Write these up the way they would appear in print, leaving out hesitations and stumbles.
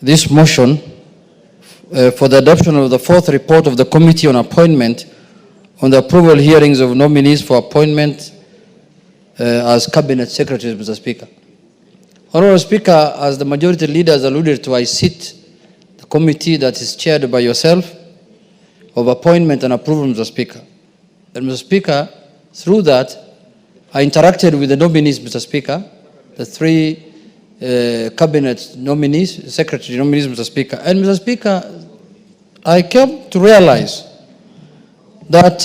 this motion for the adoption of the fourth report of the Committee on Appointment on the approval hearings of nominees for appointment as Cabinet Secretaries, Mr. Speaker. Honorable Speaker, as the majority leader has alluded to, I sit the committee that is chaired by yourself of appointment and approval, Mr. Speaker. And Mr. Speaker, through that, I interacted with the nominees, Mr. Speaker, the three cabinet nominees, secretary nominees, Mr. Speaker. And Mr. Speaker, I came to realize that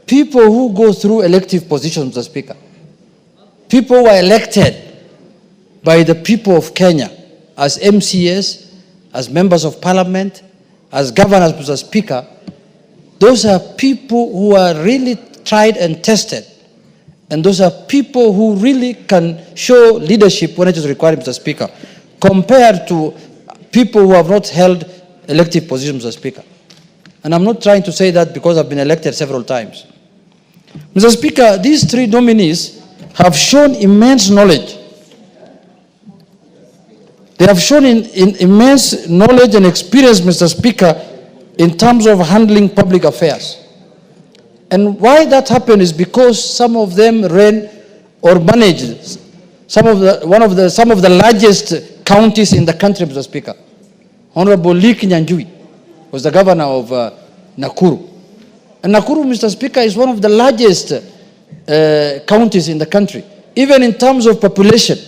people who go through elective positions, Mr. Speaker, people who are elected by the people of Kenya as MCAs, as members of parliament, as governors, Mr. Speaker, those are people who are really tried and tested. And those are people who really can show leadership when it is required, Mr. Speaker, compared to people who have not held elective positions, Mr. Speaker. And I'm not trying to say that because I've been elected several times. Mr. Speaker, these three nominees have shown immense knowledge. They have shown immense knowledge and experience, Mr. Speaker, in terms of handling public affairs. And why that happened is because some of them ran or managed some of the largest counties in the country, Mr. Speaker. Honorable Ngunyi was the governor of Nakuru. And Nakuru, Mr. Speaker, is one of the largest counties in the country, even in terms of population.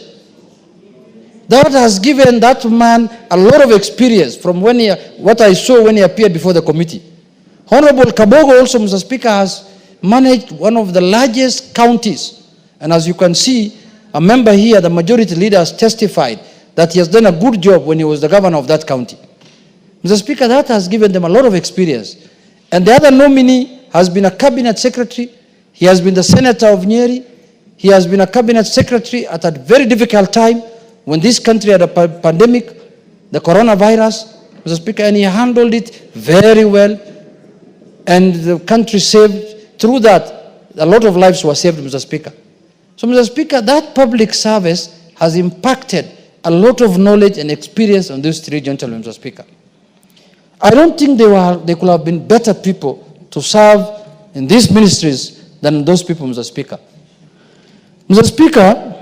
That has given that man a lot of experience from what I saw when he appeared before the committee. Honorable Kabogo also, Mr. Speaker, has managed one of the largest counties. And as you can see, a member here, the majority leader, has testified that he has done a good job when he was the governor of that county. Mr. Speaker, that has given them a lot of experience. And the other nominee has been a cabinet secretary. He has been the senator of Nyeri. He has been a cabinet secretary at a very difficult time when this country had a pandemic, the coronavirus, Mr. Speaker, and he handled it very well. And the country saved, through that, a lot of lives were saved, Mr. Speaker. So, Mr. Speaker, that public service has impacted a lot of knowledge and experience on these three gentlemen, Mr. Speaker. I don't think they could have been better people to serve in these ministries than those people, Mr. Speaker. Mr. Speaker,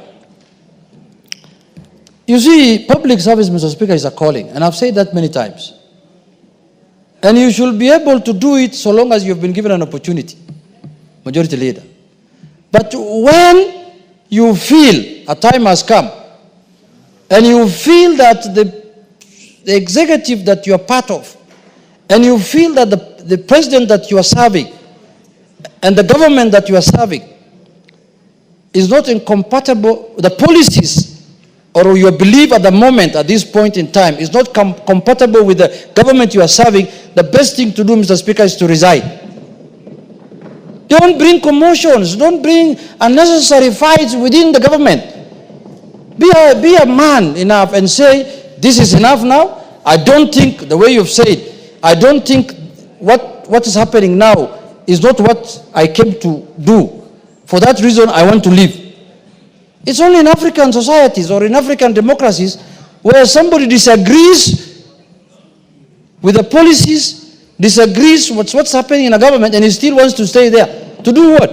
you see, public service, Mr. Speaker, is a calling, and I've said that many times. And you should be able to do it so long as you've been given an opportunity, majority leader. But when you feel a time has come, and you feel that the executive that you are part of, and you feel that the president that you are serving, and the government that you are serving, is not incompatible, the policies or your belief at the moment, at this point in time, is not compatible with the government you are serving, the best thing to do, Mr. Speaker, is to resign. Don't bring commotions. Don't bring unnecessary fights within the government. Be a man enough and say, this is enough now. I don't think, the way you've said, I don't think what is happening now is not what I came to do. For that reason, I want to leave. It's only in African societies or in African democracies where somebody disagrees with the policies, disagrees with what's happening in a government, and he still wants to stay there. To do what?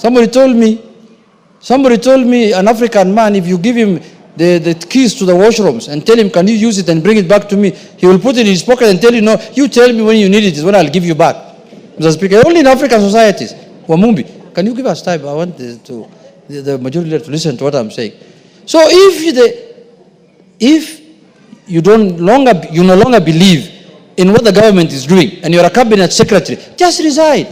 Somebody told me, an African man, if you give him the keys to the washrooms and tell him, can you use it and bring it back to me, he will put it in his pocket and tell you, no, you tell me when you need it is when I'll give you back. Mr. Speaker, only in African societies. Wamumbi, can you give us time? I want the majority leader to listen to what I'm saying. So if you no longer believe in what the government is doing and you're a cabinet secretary, just resign.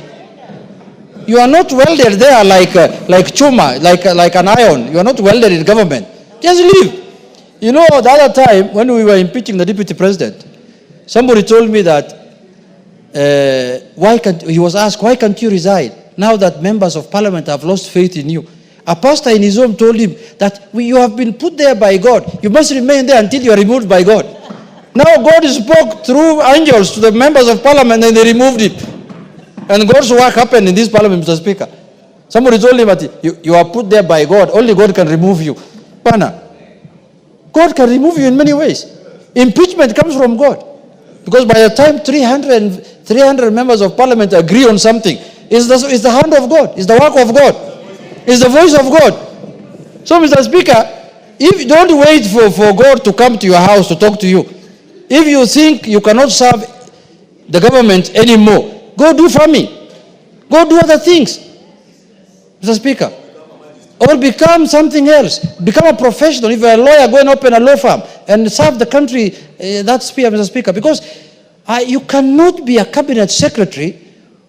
You are not welded there like chuma, like an iron. You are not welded in government. Just leave. You know, the other time when we were impeaching the deputy president, somebody told me that he was asked, why can't you resign now that members of parliament have lost faith in you? A pastor in his home told him that you have been put there by God. You must remain there until you are removed by God. Now God spoke through angels to the members of parliament and they removed him. And God's work happened in this parliament, Mr. Speaker. Somebody told him that you are put there by God. Only God can remove you. Pana. God can remove you in many ways. Impeachment comes from God. Because by the time 300 members of parliament agree on something, it's the hand of God, it's the work of God, it's the voice of God. So, Mr. Speaker, if don't wait for God to come to your house to talk to you. If you think you cannot serve the government anymore, go do farming. Go do other things, Mr. Speaker. Or become something else. Become a professional. If you're a lawyer, go and open a law firm and serve the country that sphere, Mr. Speaker. Because you cannot be a cabinet secretary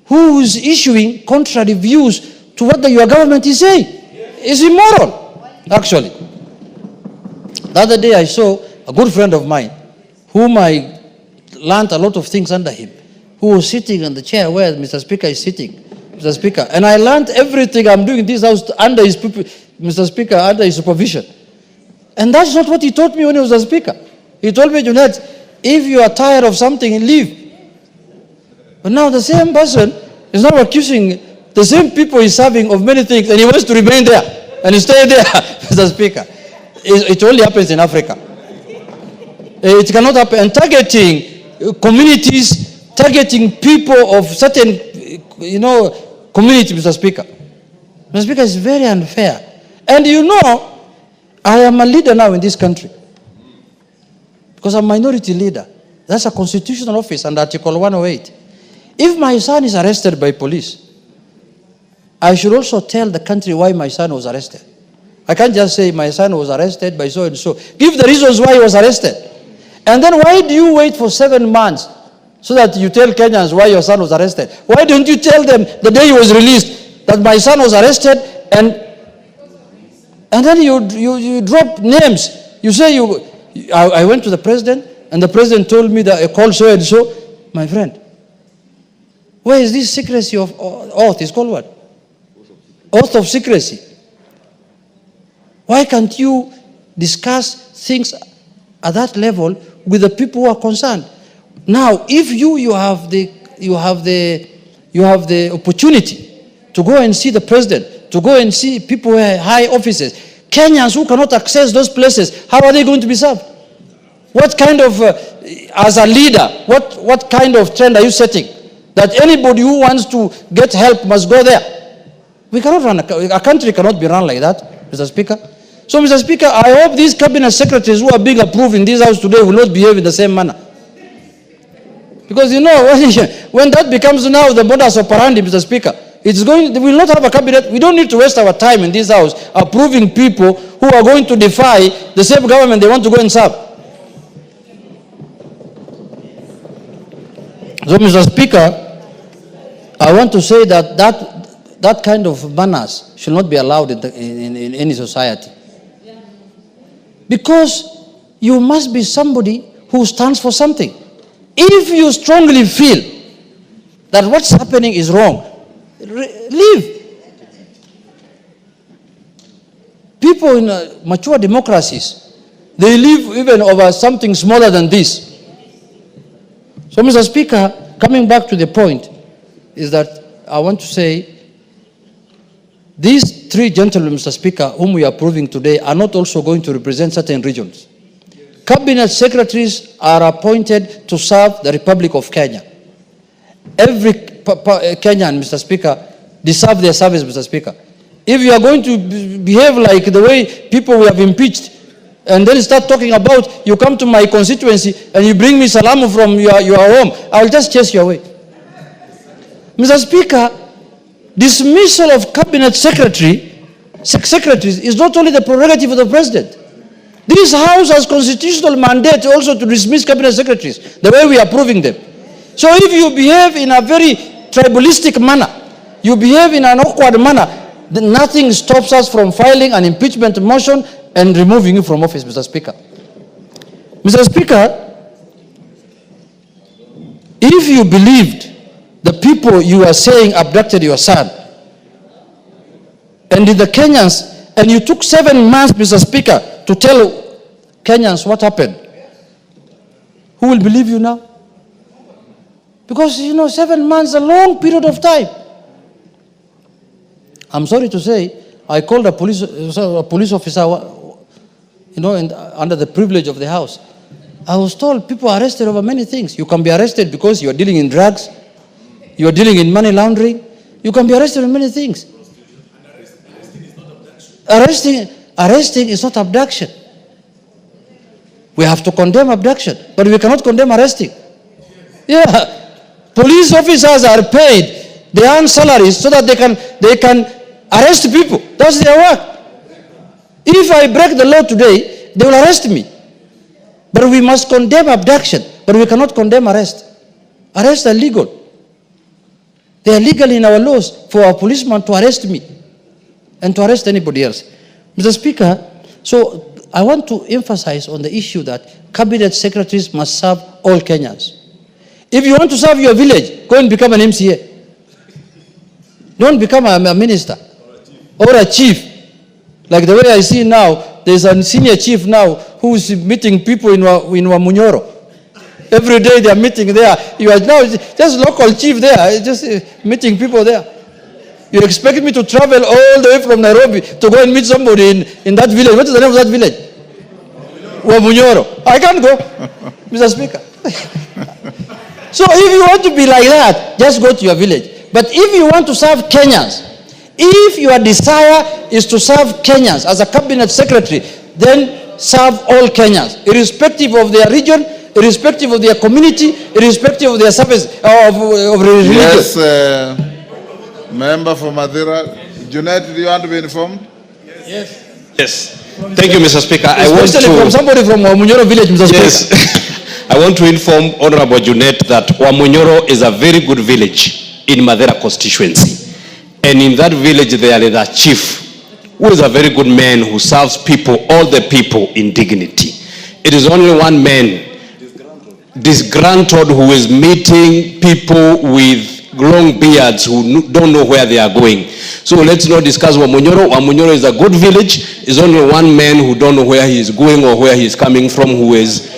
who is issuing contrary views to what your government is saying. It's immoral, actually. The other day I saw a good friend of mine, whom I learned a lot of things under him, who was sitting on the chair where Mr. Speaker is sitting, Mr. Speaker. And I learned everything I'm doing in this house under his, Mr. Speaker, under his supervision. And that's not what he taught me when he was a speaker. He told me, Junaid, if you are tired of something, leave. But now the same person is now accusing the same people he's serving of many things, and he wants to remain there and stay there, Mr. Speaker. It only happens in Africa. It cannot happen. And targeting communities, targeting people of certain, community, Mr. Speaker. Mr. Speaker, is very unfair. And I am a leader now in this country. Because I'm a minority leader. That's a constitutional office under Article 108. If my son is arrested by police, I should also tell the country why my son was arrested. I can't just say my son was arrested by so and so. Give the reasons why he was arrested. And then why do you wait for 7 months so that you tell Kenyans why your son was arrested? Why don't you tell them the day he was released that my son was arrested, and then you drop names. You say I went to the president and the president told me that I called so and so. My friend, where is this secrecy of oath? It's called what? Oath of secrecy. Why can't you discuss things at that level with the people who are concerned? Now, if you have the opportunity to go and see the president, to go and see people who are high offices, Kenyans who cannot access those places, how are they going to be served? What kind of, as a leader, what kind of trend are you setting? That anybody who wants to get help must go there. We cannot run, a country cannot be run like that, Mr. Speaker. So, Mr. Speaker, I hope these cabinet secretaries who are being approved in this house today will not behave in the same manner. Because when that becomes now the modus operandi, Mr. Speaker, we will not have a cabinet. We don't need to waste our time in this house approving people who are going to defy the same government they want to go and serve. So, Mr. Speaker, I want to say that kind of manners should not be allowed in any society. Because you must be somebody who stands for something. If you strongly feel that what's happening is wrong, leave. People in mature democracies, they live even over something smaller than this. So, Mr. Speaker, coming back to the point, is that I want to say these 3 gentlemen, Mr. Speaker, whom we are approving today, are not also going to represent certain regions. Cabinet secretaries are appointed to serve the Republic of Kenya. Every Kenyan, Mr. Speaker, deserve their service, Mr. Speaker. If you are going to behave like the way people we have impeached, and then start talking about, you come to my constituency and you bring me salam from your home, I will just chase you away. Mr. Speaker, dismissal of cabinet secretaries is not only the prerogative of the president. This House has constitutional mandate also to dismiss cabinet secretaries, the way we are approving them. So if you behave in a very tribalistic manner, you behave in an awkward manner, then nothing stops us from filing an impeachment motion and removing you from office, Mr. Speaker. Mr. Speaker, if you believed the people you are saying abducted your son, and the Kenyans, and you took 7 months, Mr. Speaker, to tell Kenyans what happened, who will believe you now? Because, 7 months is a long period of time. I'm sorry to say, I called a police officer under the privilege of the House. I was told people are arrested over many things. You can be arrested because you are dealing in drugs. You are dealing in money laundering. You can be arrested in many things. Arresting is not abduction. We have to condemn abduction, but we cannot condemn arresting. Yeah. Police officers are paid. They earn salaries so that they can arrest people. That's their work. If I break the law today, they will arrest me. But we must condemn abduction, but we cannot condemn arrest. Arrests are legal. They are legal in our laws for a policeman to arrest me and to arrest anybody else. Mr. Speaker, so I want to emphasize on the issue that cabinet secretaries must serve all Kenyans. If you want to serve your village, go and become an MCA. Don't become a minister or a chief. Like the way I see now, there's a senior chief now who's meeting people in Wamunyoro. Every day they are meeting there. You are now just local chief there, just meeting people there. You expect me to travel all the way from Nairobi to go and meet somebody in that village? What is the name of that village? Wamunyoro. I can't go, Mr. Speaker. So if you want to be like that, just go to your village. But if you want to serve Kenyans, if your desire is to serve Kenyans as a cabinet secretary, then serve all Kenyans, irrespective of their region, irrespective of their community, irrespective of their service, of religion. Yes, member for Madira. Junet, do you want to be informed? Yes. Yes. Thank you, Mr. Speaker. Especially from somebody from Wamunyoro village, Mr. Yes. Speaker. I want to inform Honorable Junet that Wamunyoro is a very good village in Madera constituency. And in that village there is a chief who is a very good man who serves people, all the people in dignity. It is only one man, disgruntled, who is meeting people with long beards who don't know where they are going. So let's not discuss Wamunyoro. Wamunyoro is a good village. It's only one man who don't know where he is going or where he is coming from, who is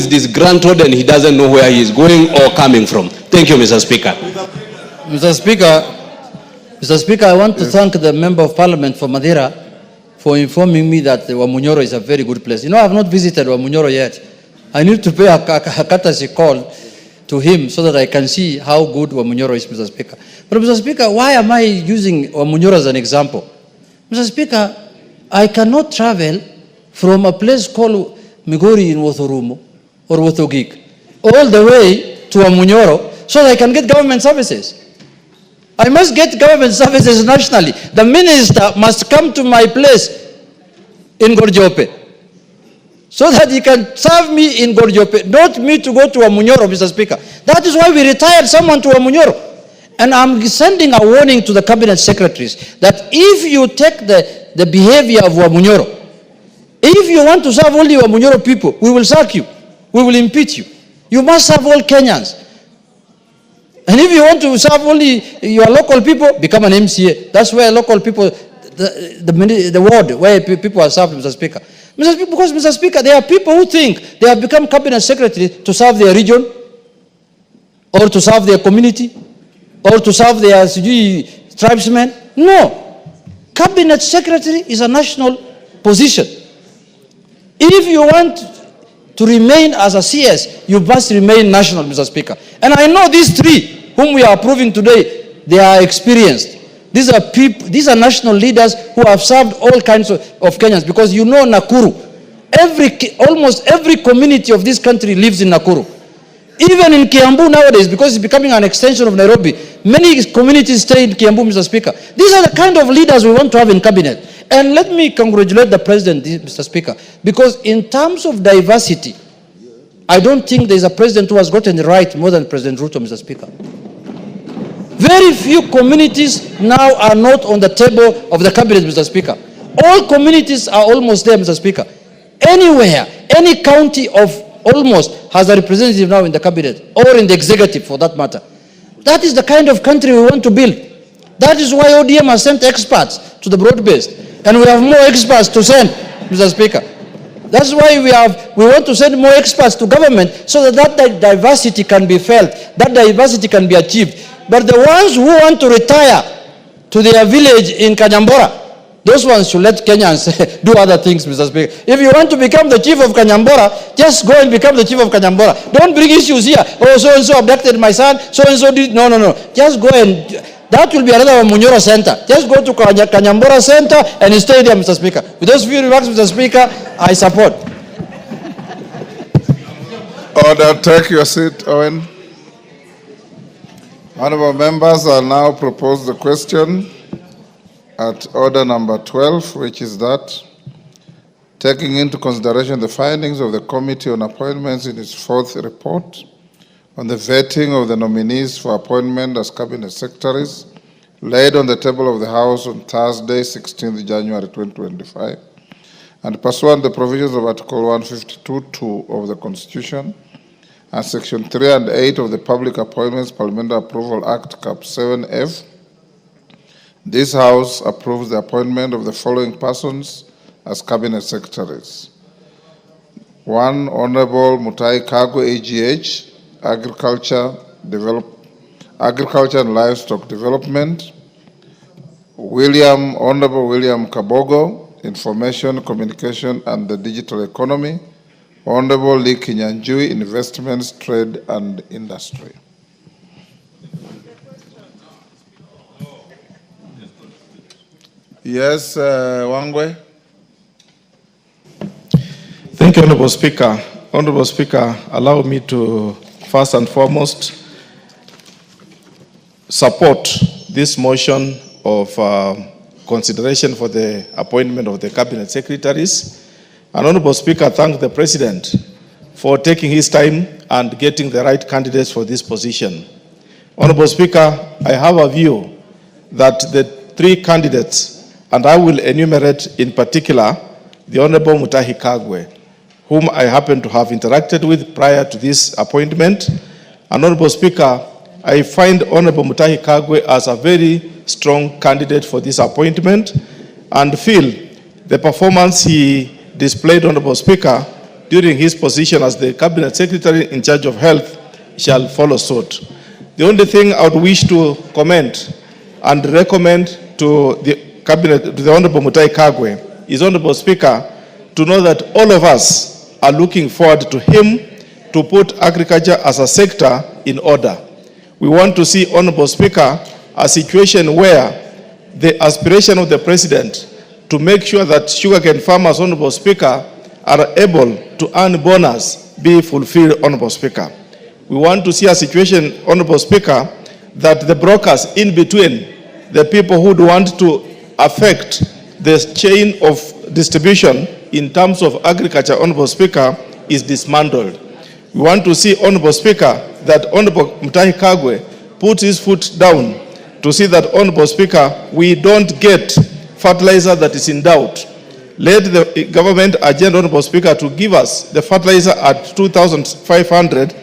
disgruntled and he doesn't know where he is going or coming from. Thank you, Mr. Speaker. Mr. Speaker, I want to thank the Member of Parliament for Madeira for informing me that Wamunyoro is a very good place. You know, I have not visited Wamunyoro yet. I need to pay a courtesy call to him so that I can see how good Wamunyoro is, Mr. Speaker. But Mr. Speaker, why am I using Wamunyoro as an example? Mr. Speaker, I cannot travel from a place called Migori in Wothorumo or Wothogik all the way to Wamunyoro so that I can get government services. I must get government services nationally. The minister must come to my place in Gorjope so that he can serve me in Gorjope, not me to go to Wamunyoro, Mr. Speaker. That is why we retired someone to Wamunyoro. And I'm sending a warning to the cabinet secretaries that if you take the behavior of Wamunyoro, if you want to serve only Wamunyoro people, we will sack you. We will impeach you. You must serve all Kenyans. And if you want to serve only your local people, become an MCA. That's where local people, the ward where people are served, Mr. Speaker. Because, Mr. Speaker, there are people who think they have become cabinet secretary to serve their region, or to serve their community, or to serve their tribesmen. No. Cabinet secretary is a national position. If you want to remain as a CS, you must remain national, Mr. Speaker. And I know these three whom we are approving today, they are experienced. These are people, these are national leaders who have served all kinds of Kenyans, because you know Nakuru, almost every community of this country lives in Nakuru. Even in Kiambu nowadays, because it's becoming an extension of Nairobi, many communities stay in Kiambu, Mr. Speaker. These are the kind of leaders we want to have in cabinet. And let me congratulate the president, Mr. Speaker, because in terms of diversity, I don't think there's a president who has gotten it right more than President Ruto, Mr. Speaker. Very few communities now are not on the table of the cabinet, Mr. Speaker. All communities are almost there, Mr. Speaker. Anywhere, any county of almost has a representative now in the cabinet, or in the executive for that matter. That is the kind of country we want to build. That is why ODM has sent experts to the broad-based. And we have more experts to send, Mr. Speaker. That's why we want to send more experts to government so that diversity can be felt, that diversity can be achieved. But the ones who want to retire to their village in Kanyambora, Those ones should let Kenyans do other things, Mr. Speaker. If you want to become the chief of Kanyambora, just go and become the chief of Kanyambora. Don't bring issues here. Oh, so-and-so abducted my son, so-and-so did. No. Just go and, that will be another Manyora center. Just go to Kanyambora center and stay there, Mr. Speaker. With those few remarks, Mr. Speaker, I support. Order, take your seat, Owen. Honorable members, I'll now propose the question at order number 12, which is that, taking into consideration the findings of the Committee on Appointments in its fourth report on the vetting of the nominees for appointment as Cabinet Secretaries, laid on the table of the House on Thursday, 16th January 2025, and pursuant to the provisions of Article 152(2) of the Constitution and Section 3 and 8 of the Public Appointments Parliamentary Approval Act, Cap 7F, this House approves the appointment of the following persons as Cabinet Secretaries. 1. Honorable Mutahi AGH, Agriculture and Livestock Development. Honorable William Kabogo, Information, Communication and the Digital Economy. Honorable Lee Kinyanjui, Investments, Trade and Industry. Yes, Wangwe. Thank you, Honorable Speaker. Honorable Speaker, allow me to first and foremost support this motion of consideration for the appointment of the Cabinet Secretaries. And Honorable Speaker, thank the President for taking his time and getting the right candidates for this position. Honorable Speaker, I have a view that the three candidates, and I will enumerate in particular the Honorable Mutahi Kagwe, whom I happen to have interacted with prior to this appointment. And Honorable Speaker, I find Honorable Mutahi Kagwe as a very strong candidate for this appointment and feel the performance he displayed, Honorable Speaker, during his position as the Cabinet Secretary in charge of health shall follow suit. The only thing I would wish to comment and recommend to the Cabinet, to the Honorable Mutahi Kagwe, is, Honorable Speaker, to know that all of us are looking forward to him to put agriculture as a sector in order. We want to see, Honorable Speaker, a situation where the aspiration of the President to make sure that sugarcane farmers, Honorable Speaker, are able to earn bonus be fulfilled, Honorable Speaker. We want to see a situation, Honorable Speaker, that the brokers in between, the people who want to affect the chain of distribution in terms of agriculture, Honorable Speaker, is dismantled. We want to see, Honorable Speaker, that Honorable Mutahi Kagwe puts his foot down to see that, Honorable Speaker, we don't get fertilizer that is in doubt. Let the government agenda, Honorable Speaker, to give us the fertilizer at 2,500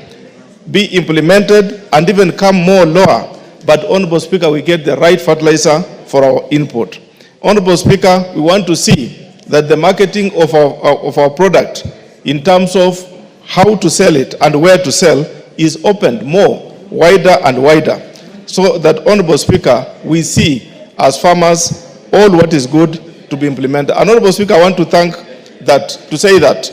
be implemented and even come more lower. But, Honorable Speaker, we get the right fertilizer for our input. Honorable Speaker, we want to see that the marketing of our product in terms of how to sell it and where to sell is opened more, wider and wider, so that, Honorable Speaker, we see as farmers all what is good to be implemented. And, Honorable Speaker, I want to say that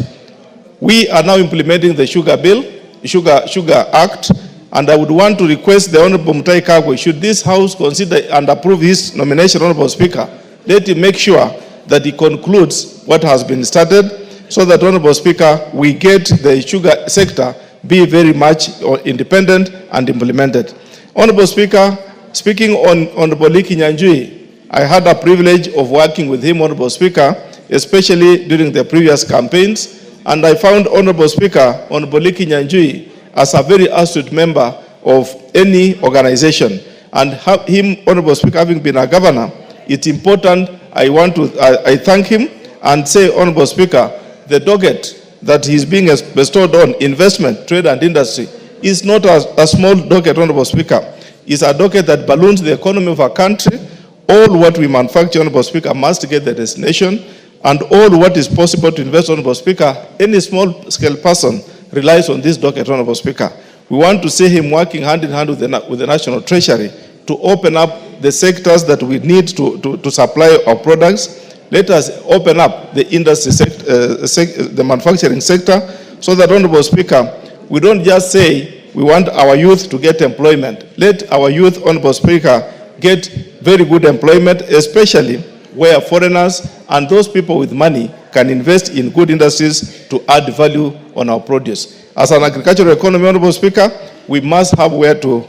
we are now implementing the Sugar Act, and I would want to request the Honorable Mutahi Kagwe, should this House consider and approve his nomination, Honorable Speaker, let him make sure that he concludes what has been started, so that, Honorable Speaker, we get the sugar sector be very much independent and implemented. Honorable Speaker, speaking on Honorable Lee Kinyanjui, I had a privilege of working with him, Honorable Speaker, especially during the previous campaigns, and I found, Honorable Speaker, Honorable Lee Kinyanjui as a very astute member of any organization. And him, Honorable Speaker, having been a governor, it's important. I thank him and say, Honorable Speaker, the docket that he's being bestowed on investment, trade and industry is not a small docket, Honorable Speaker. It's a docket that balloons the economy of our country. All what we manufacture, Honorable Speaker, must get the destination, and all what is possible to invest, Honorable Speaker, any small-scale person relies on this docket, Honorable Speaker. We want to see him working hand in hand with the National Treasury to open up the sectors that we need to supply our products. Let us open up the industry the manufacturing sector, so that, Honorable Speaker, we don't just say we want our youth to get employment. Let our youth, Honorable Speaker, get very good employment, especially where foreigners and those people with money can invest in good industries to add value on our produce. As an agricultural economy, Honorable Speaker, we must have where to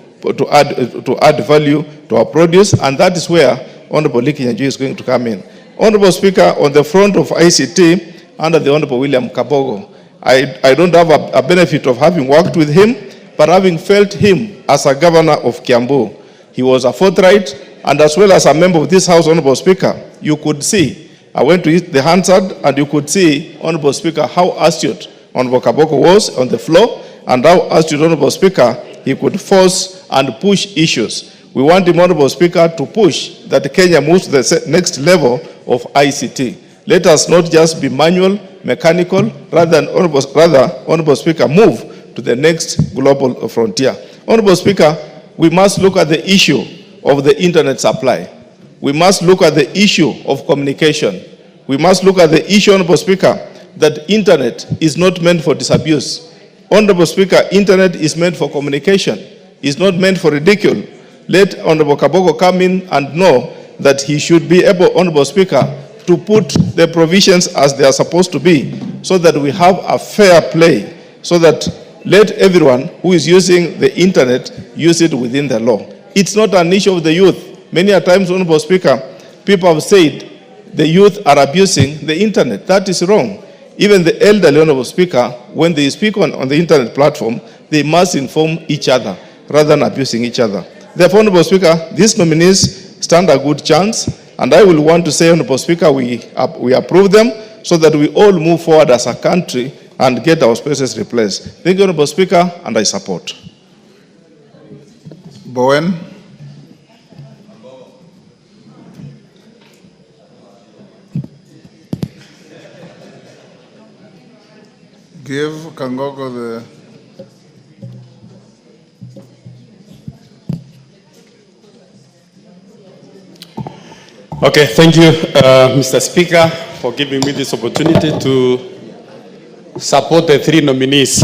add value to our produce, and that is where Honorable Likinyanjui is going to come in. Honorable Speaker, on the front of ICT, under the Honorable William Kabogo, I don't have a benefit of having worked with him, but having felt him as a governor of Kiambu, he was a forthright, and as well as a member of this House, Honorable Speaker, you could see, I went to the Hansard, and you could see, Honorable Speaker, how astute Honorable Kabogo was on the floor, and how astute, Honorable Speaker, he could force and push issues. We want him, Honorable Speaker, to push that Kenya moves to the next level of ICT. Let us not just be manual, mechanical, rather, Honorable Speaker, move to the next global frontier. Honorable Speaker, we must look at the issue of the internet supply. We must look at the issue of communication. We must look at the issue, Honorable Speaker, that internet is not meant for disabuse. Honorable Speaker, internet is meant for communication. It's not meant for ridicule. Let Honorable Kabogo come in and know that he should be able, Honorable Speaker, to put the provisions as they are supposed to be, so that we have a fair play, so that let everyone who is using the internet use it within the law. It's not an issue of the youth. Many a times, Honorable Speaker, people have said the youth are abusing the internet. That is wrong. Even the elderly, Honorable Speaker, when they speak on the internet platform, they must inform each other rather than abusing each other. Therefore, Honorable Speaker, these nominees stand a good chance, and I will want to say, Honorable Speaker, we approve them so that we all move forward as a country and get our spaces replaced. Thank you, Honorable Speaker, and I support. Bowen. Give Kangogo the... Okay, thank you, Mr. Speaker, for giving me this opportunity to support the three nominees,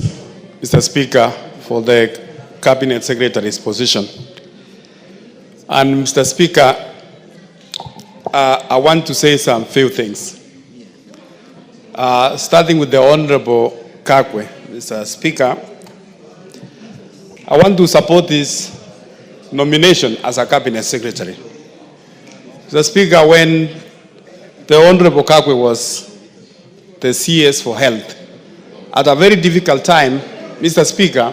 Mr. Speaker, for the Cabinet Secretary's position. And Mr. Speaker, I want to say some few things. Starting with the Honorable Kakwe, Mr. Speaker, I want to support this nomination as a Cabinet Secretary. Mr. Speaker, when the Honorable Kakwe was the CS for Health, at a very difficult time, Mr. Speaker,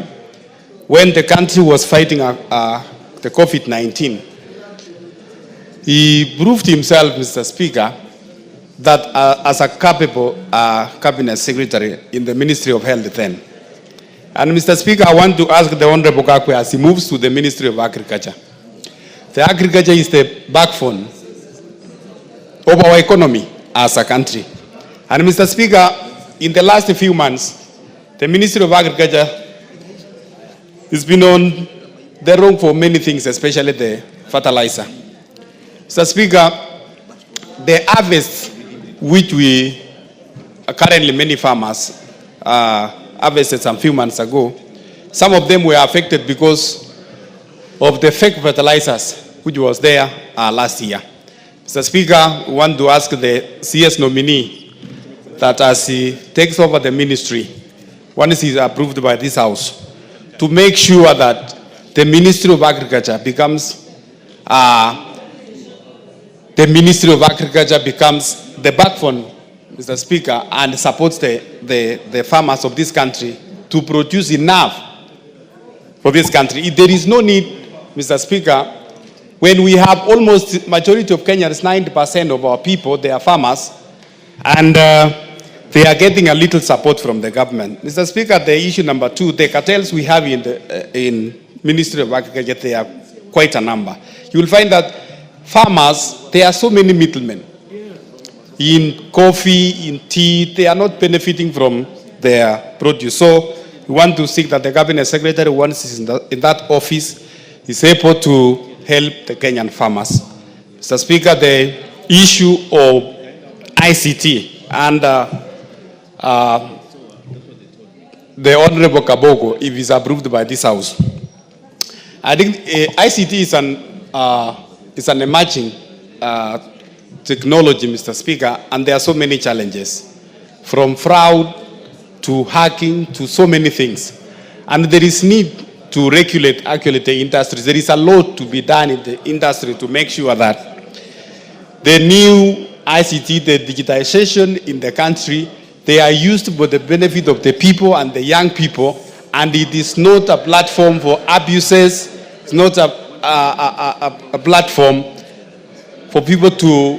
when the country was fighting the COVID-19, he proved himself, Mr. Speaker, that as a capable Cabinet Secretary in the Ministry of Health then. And Mr. Speaker, I want to ask the Honorable Kakwe as he moves to the Ministry of Agriculture. The agriculture is the backbone of our economy as a country. And Mr. Speaker, in the last few months, the Ministry of Agriculture has been on the wrong for many things, especially the fertilizer. Mr. Speaker, the harvest which we currently many farmers harvested some few months ago, some of them were affected because of the fake fertilizers which was there last year. Mr. Speaker, we want to ask the CS nominee that as he takes over the ministry, once he is approved by this House, to make sure that the Ministry of Agriculture becomes the backbone, Mr. Speaker, and supports the farmers of this country to produce enough for this country. There is no need, Mr. Speaker, when we have almost majority of Kenyans, 90% of our people, they are farmers, and they are getting a little support from the government. Mr. Speaker, the issue number 2, the cartels we have in Ministry of Agriculture, they are quite a number. You will find that farmers, there are so many middlemen. In coffee, in tea, they are not benefiting from their produce. So we want to seek that the Cabinet Secretary, once he's in that office, is able to help the Kenyan farmers. Mr. Speaker, the issue of ICT and the Honorable Kabogo, if it's approved by this House. I think ICT is an emerging technology, Mr. Speaker, and there are so many challenges, from fraud to hacking to so many things. And there is need to regulate actually the industry. There is a lot to be done in the industry to make sure that the new ICT, the digitization in the country, they are used for the benefit of the people and the young people, and it is not a platform for abuses. It's not a platform for people to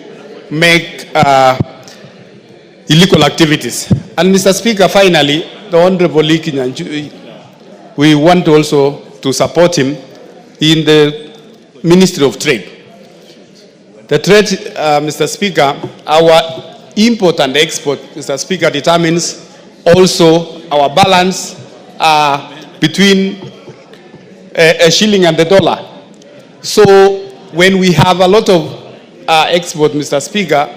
make illegal activities. And Mr. Speaker, finally, the Honorable Kenyatta, we want also to support him in the Ministry of Trade. The trade, Mr. Speaker, our import and export, Mr. Speaker, determines also our balance between a shilling and the dollar. So when we have a lot of export, Mr. Speaker,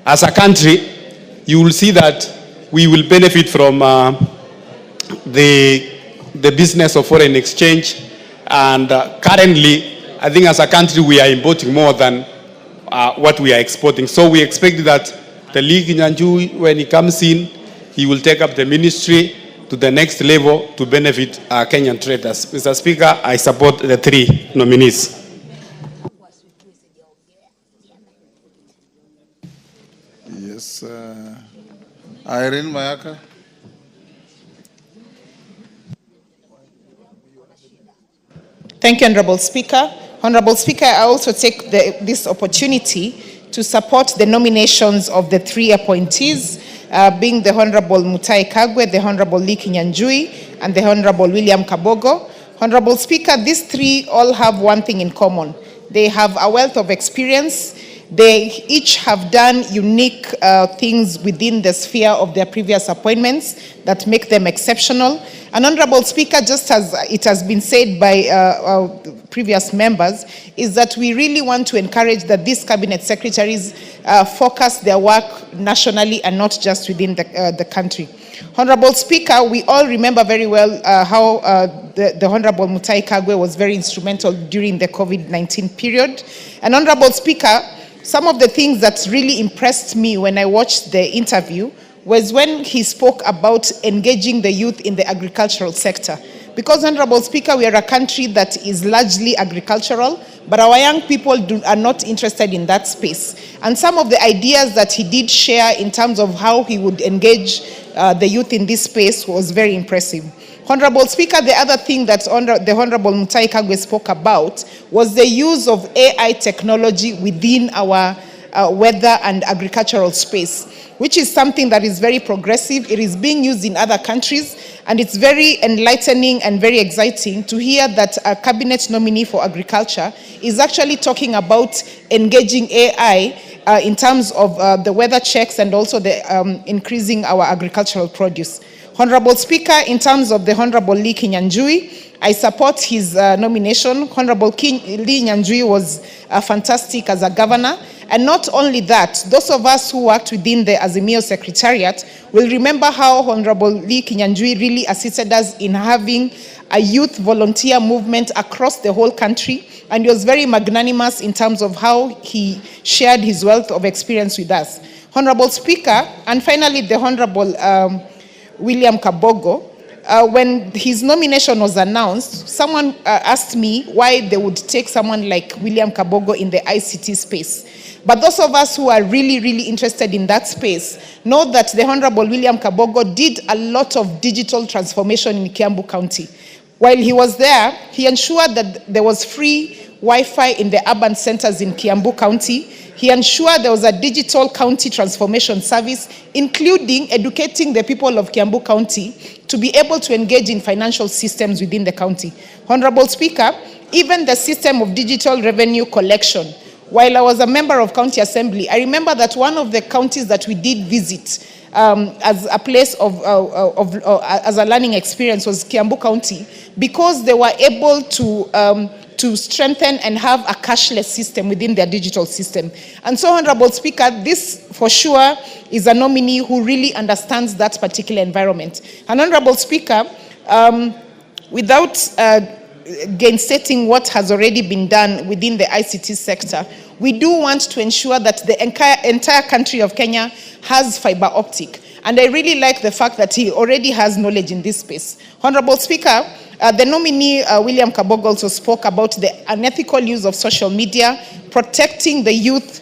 as a country, you will see that we will benefit from the business of foreign exchange. And currently, I think as a country, we are importing more than what we are exporting. So we expect that the Kenyatta, when he comes in, he will take up the ministry to the next level to benefit Kenyan traders. Mr. Speaker, I support the three nominees. Yes, Irene Mayaka. Thank you, Honorable Speaker. Honorable Speaker, I also take this opportunity to support the nominations of the three appointees, being the Honorable Mutahi Kagwe, the Honorable Kenyatta, and the Honorable William Kabogo. Honorable Speaker, these three all have one thing in common. They have a wealth of experience. They each have done unique things within the sphere of their previous appointments that make them exceptional. And Honorable Speaker, just as it has been said by our previous members, is that we really want to encourage that these cabinet secretaries focus their work nationally and not just within the country. Honorable Speaker, we all remember very well how the Honorable Mutahi Kagwe was very instrumental during the COVID-19 period. And Honorable Speaker, some of the things that really impressed me when I watched the interview was when he spoke about engaging the youth in the agricultural sector. Because, Honorable Speaker, we are a country that is largely agricultural, but our young people are not interested in that space. And some of the ideas that he did share in terms of how he would engage the youth in this space was very impressive. Honorable Speaker, the other thing that the Honorable Mutahi Kagwe spoke about was the use of AI technology within our weather and agricultural space, which is something that is very progressive. It is being used in other countries, and it's very enlightening and very exciting to hear that a cabinet nominee for agriculture is actually talking about engaging AI in terms of the weather checks and also the increasing our agricultural produce. Honorable Speaker, in terms of the Honorable Kenyatta, I support his nomination. Honorable Kenyatta was fantastic as a governor. And not only that, those of us who worked within the Azimio Secretariat will remember how Honorable Kenyatta really assisted us in having a youth volunteer movement across the whole country. And he was very magnanimous in terms of how he shared his wealth of experience with us. Honorable Speaker, and finally the Honorable William Kabogo, when his nomination was announced, someone asked me why they would take someone like William Kabogo in the ICT space. But those of us who are really, really interested in that space know that the Honorable William Kabogo did a lot of digital transformation in Kiambu County. While he was there, he ensured that there was free Wi-Fi in the urban centers in Kiambu County. He ensured there was a digital county transformation service, including educating the people of Kiambu County to be able to engage in financial systems within the county. Honorable Speaker, even the system of digital revenue collection, while I was a member of County Assembly, I remember that one of the counties that we did visit as a place as a learning experience was Kiambu County, because they were able to to strengthen and have a cashless system within their digital system. And so, Honorable Speaker, this for sure is a nominee who really understands that particular environment. And Honorable Speaker, without gainsetting what has already been done within the ICT sector, we do want to ensure that the entire country of Kenya has fiber optic. And I really like the fact that he already has knowledge in this space. Honorable Speaker, the nominee, William Kabogo, also spoke about the unethical use of social media, protecting the youth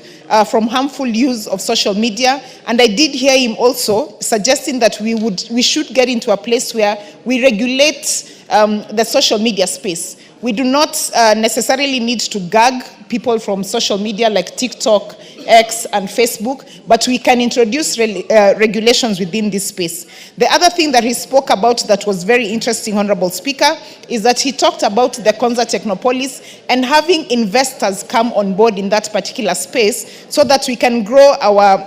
from harmful use of social media. And I did hear him also suggesting that we should get into a place where we regulate the social media space. We do not necessarily need to gag people from social media like TikTok, X, and Facebook, but we can introduce regulations within this space. The other thing that he spoke about that was very interesting, Honorable Speaker, is that he talked about the Konza Technopolis and having investors come on board in that particular space so that we can grow our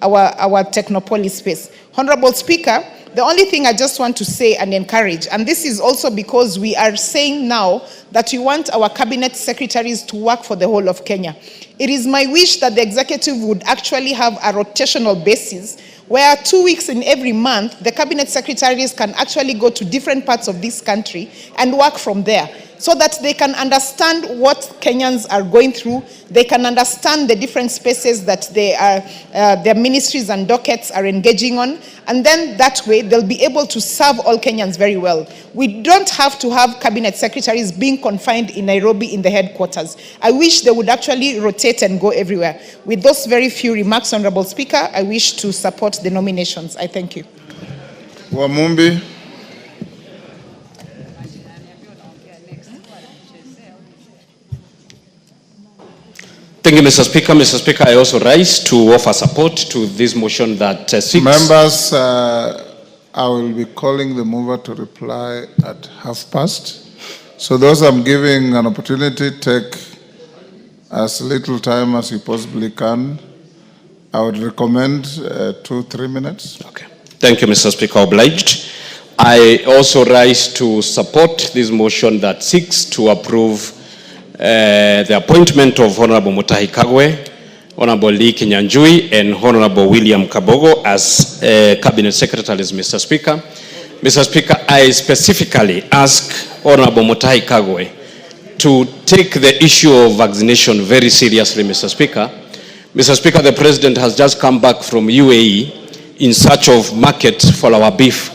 Technopolis space. Honorable Speaker, the only thing I just want to say and encourage, and this is also because we are saying now that we want our cabinet secretaries to work for the whole of Kenya. It is my wish that the executive would actually have a rotational basis where 2 weeks in every month, the cabinet secretaries can actually go to different parts of this country and work from there, so that they can understand what Kenyans are going through. They can understand the different spaces that their ministries and dockets are engaging on. And then that way, they'll be able to serve all Kenyans very well. We don't have to have cabinet secretaries being confined in Nairobi in the headquarters. I wish they would actually rotate and go everywhere. With those very few remarks, Honorable Speaker, I wish to support the nominations. I thank you. Wamumbi. Thank you, Mr. Speaker. Mr. Speaker, I also rise to offer support to this motion that seeks... Members, I will be calling the mover to reply at 12:30. So those I'm giving an opportunity, take as little time as you possibly can. I would recommend 2-3 minutes. Okay. Thank you, Mr. Speaker. Obliged. I also rise to support this motion that seeks to approve the appointment of Honorable Mutahi Kagwe, Honorable Lee Kinyanjui, and Honorable William Kabogo as Cabinet Secretaries, Mr. Speaker. Mr. Speaker, I specifically ask Honorable Mutahi Kagwe to take the issue of vaccination very seriously, Mr. Speaker. Mr. Speaker, the President has just come back from UAE in search of market for our beef.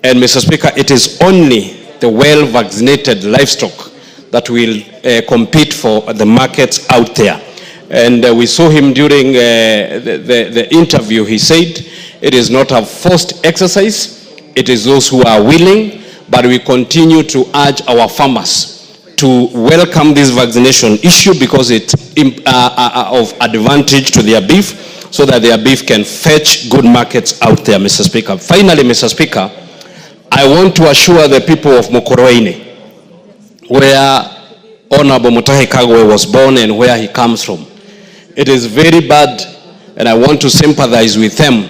And Mr. Speaker, it is only the well-vaccinated livestock that will compete for the markets out there. And we saw him during the interview. He said it is not a forced exercise. It is those who are willing, but we continue to urge our farmers to welcome this vaccination issue because it's of advantage to their beef, so that their beef can fetch good markets out there, Mr. Speaker. Finally, Mr. Speaker, I want to assure the people of Mukoroini, where Honorable Mutahi Kagwe was born and where he comes from. It is very bad, and I want to sympathize with them,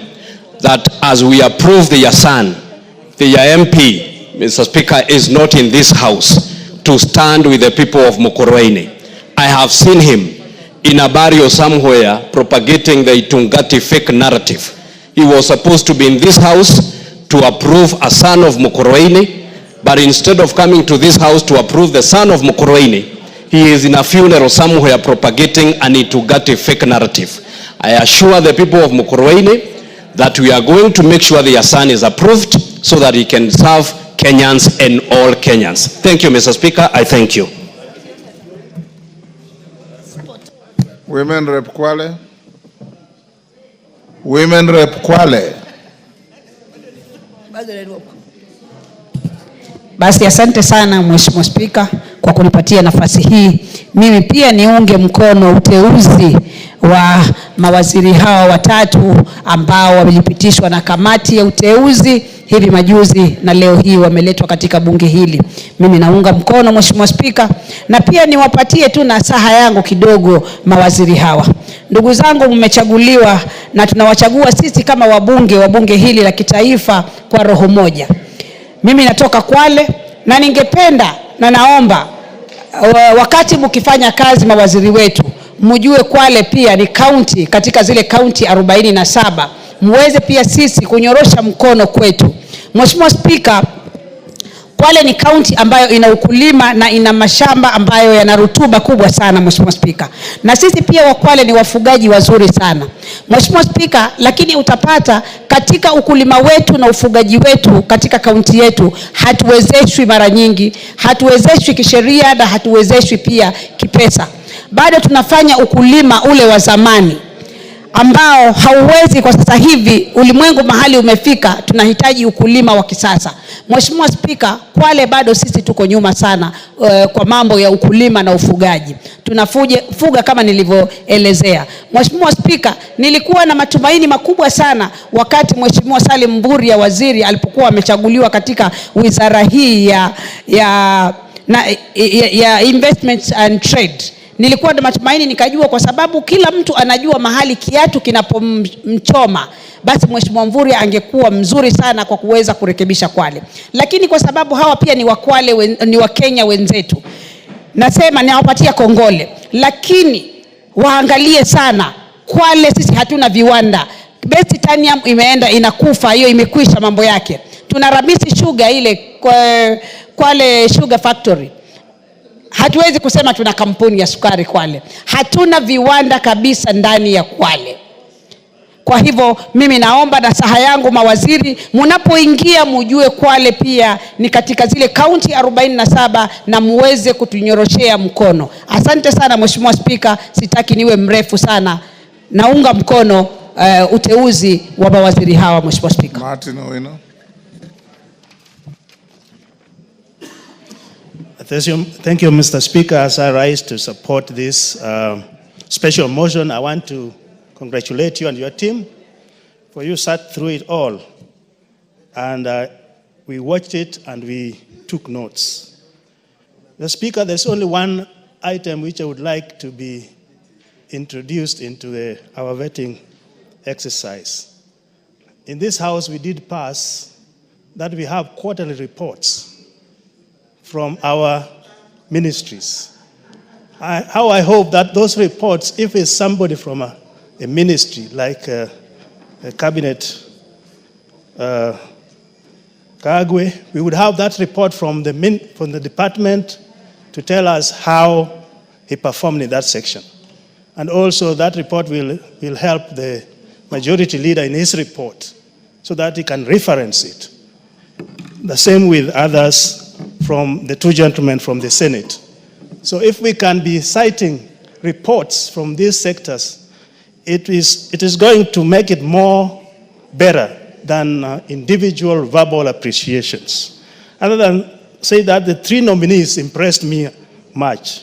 that as we approve their son, their MP, Mr. Speaker, is not in this house to stand with the people of Mukoroini. I have seen him in a barrio somewhere propagating the Itungati fake narrative. He was supposed to be in this house to approve a son of Mukoroini, but instead of coming to this house to approve the son of Mukoroini, he is in a funeral somewhere propagating an Itungati fake narrative. I assure the people of Mukoroini that we are going to make sure their son is approved so that he can serve Kenyans and all Kenyans. Thank you, Mr. Speaker. I thank you. Women Rep Kwale. Women Rep Kwale. Basi asante sana Mheshimiwa Spika kwa kunipatia nafasi hii. Mimi pia niunge mkono uteuzi wa mawaziri hawa watatu ambao wamepitishwa na kamati ya uteuzi hivi majuzi na leo hii wameletwa katika bunge hili. Mimi naunga mkono Mheshimiwa Spika, na pia niwapatie tu nasaha yangu kidogo mawaziri hawa. Ndugu zangu, mmechaguliwa na tunawachagua sisi kama wabunge wa bunge hili la kitaifa kwa roho moja. Mimi natoka Kwale na ningependa na naomba wakati mkifanya kazi mawaziri wetu, mjue Kwale pia ni county katika zile county 47, muweze pia sisi kunyorosha mkono kwetu. Mheshimiwa Spika, Kwale ni county ambayo ina ukulima na ina mashamba ambayo yana rutuba kubwa sana Mheshimiwa Spika. Na sisi pia wa Kwale ni wafugaji wazuri sana Mheshimiwa Spika, lakini utapata katika ukulima wetu na ufugaji wetu katika kaunti yetu hatuwezeshwi mara nyingi, hatuwezeshwi kisheria na hatuwezeshwi pia kipesa. Bado tunafanya ukulima ule wa zamani ambao hauwezi. Kwa sasa hivi ulimwengu mahali umefika, tunahitaji ukulima wa kisasa. Mheshimiwa Spika, Kwale bado sisi tuko nyuma sana kwa mambo ya ukulima na ufugaji. Tunafuga kama nilivyoelezea. Mheshimiwa Spika, nilikuwa na matumaini makubwa sana wakati Mheshimiwa Salim Mburia waziri alipokuwa amechaguliwa katika wizara hii ya investments and trade. Nilikuwa na matumaini, nikajua kwa sababu kila mtu anajua mahali kiatu kinapomchoma, basi Mheshimiwa Mvurya angekuwa mzuri sana kwa kuweza kurekebisha Kwale. Lakini kwa sababu hawa pia ni wa Kwale, ni wa Kenya wenzetu, nasema nawapatia kongole, lakini waangalie sana Kwale. Sisi hatuna viwanda. Best titanium imeenda inakufa, hiyo imekwisha mambo yake. Tuna Ramisi Sugar ile Kwale Sugar Factory. Hatuwezi kusema tuna kampuni ya sukari Kwale. Hatuna viwanda kabisa ndani ya Kwale. Kwa hivyo mimi naomba na saha yangu mawaziri, mnapoingia mjue Kwale pia ni katika zile kaunti 47 na muweze kutunyoroshea mkono. Asante sana Mheshimiwa Spika, sitaki niwe mrefu sana. Naunga mkono uteuzi wa mawaziri hawa Mheshimiwa Spika. Martin Owino. Thank you, Mr. Speaker. As I rise to support this special motion, I want to congratulate you and your team, for you sat through it all. And we watched it and we took notes. The Speaker, there's only one item which I would like to be introduced into our vetting exercise. In this House, we did pass that we have quarterly reports from our ministries. How I hope that those reports, if it's somebody from a ministry like a cabinet, Kagwe, we would have that report from the department to tell us how he performed in that section. And also that report will help the majority leader in his report so that he can reference it. The same with others from the two gentlemen from the Senate. So if we can be citing reports from these sectors, it is going to make it more better than individual verbal appreciations. Other than say that the three nominees impressed me much.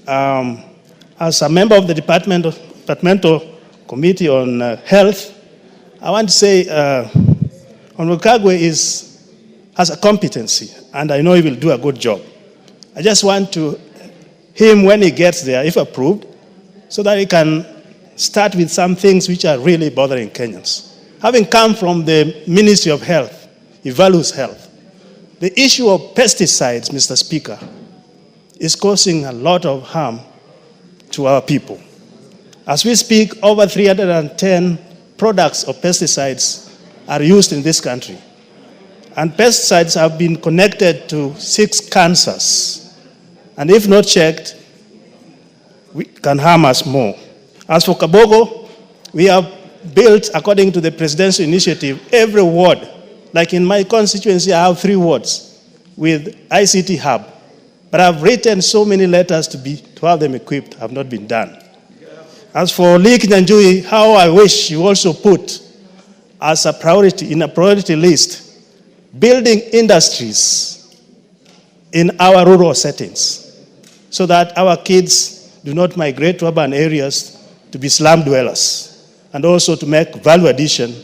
As a member of the departmental committee on health, I want to say Honorable Kagwe has a competency, and I know he will do a good job. I just want him, when he gets there, if approved, so that he can start with some things which are really bothering Kenyans. Having come from the Ministry of Health, he values health. The issue of pesticides, Mr. Speaker, is causing a lot of harm to our people. As we speak, over 310 products of pesticides are used in this country. And pesticides have been connected to 6 cancers. And if not checked, we can harm us more. As for Kabogo, we have built, according to the presidential initiative, every ward. Like in my constituency, I have 3 wards with ICT hub. But I've written so many letters to have them equipped, have not been done. As for Lee Kinyanjui, how I wish you also put as a priority, in a priority list, building industries in our rural settings so that our kids do not migrate to urban areas to be slum dwellers, and also to make value addition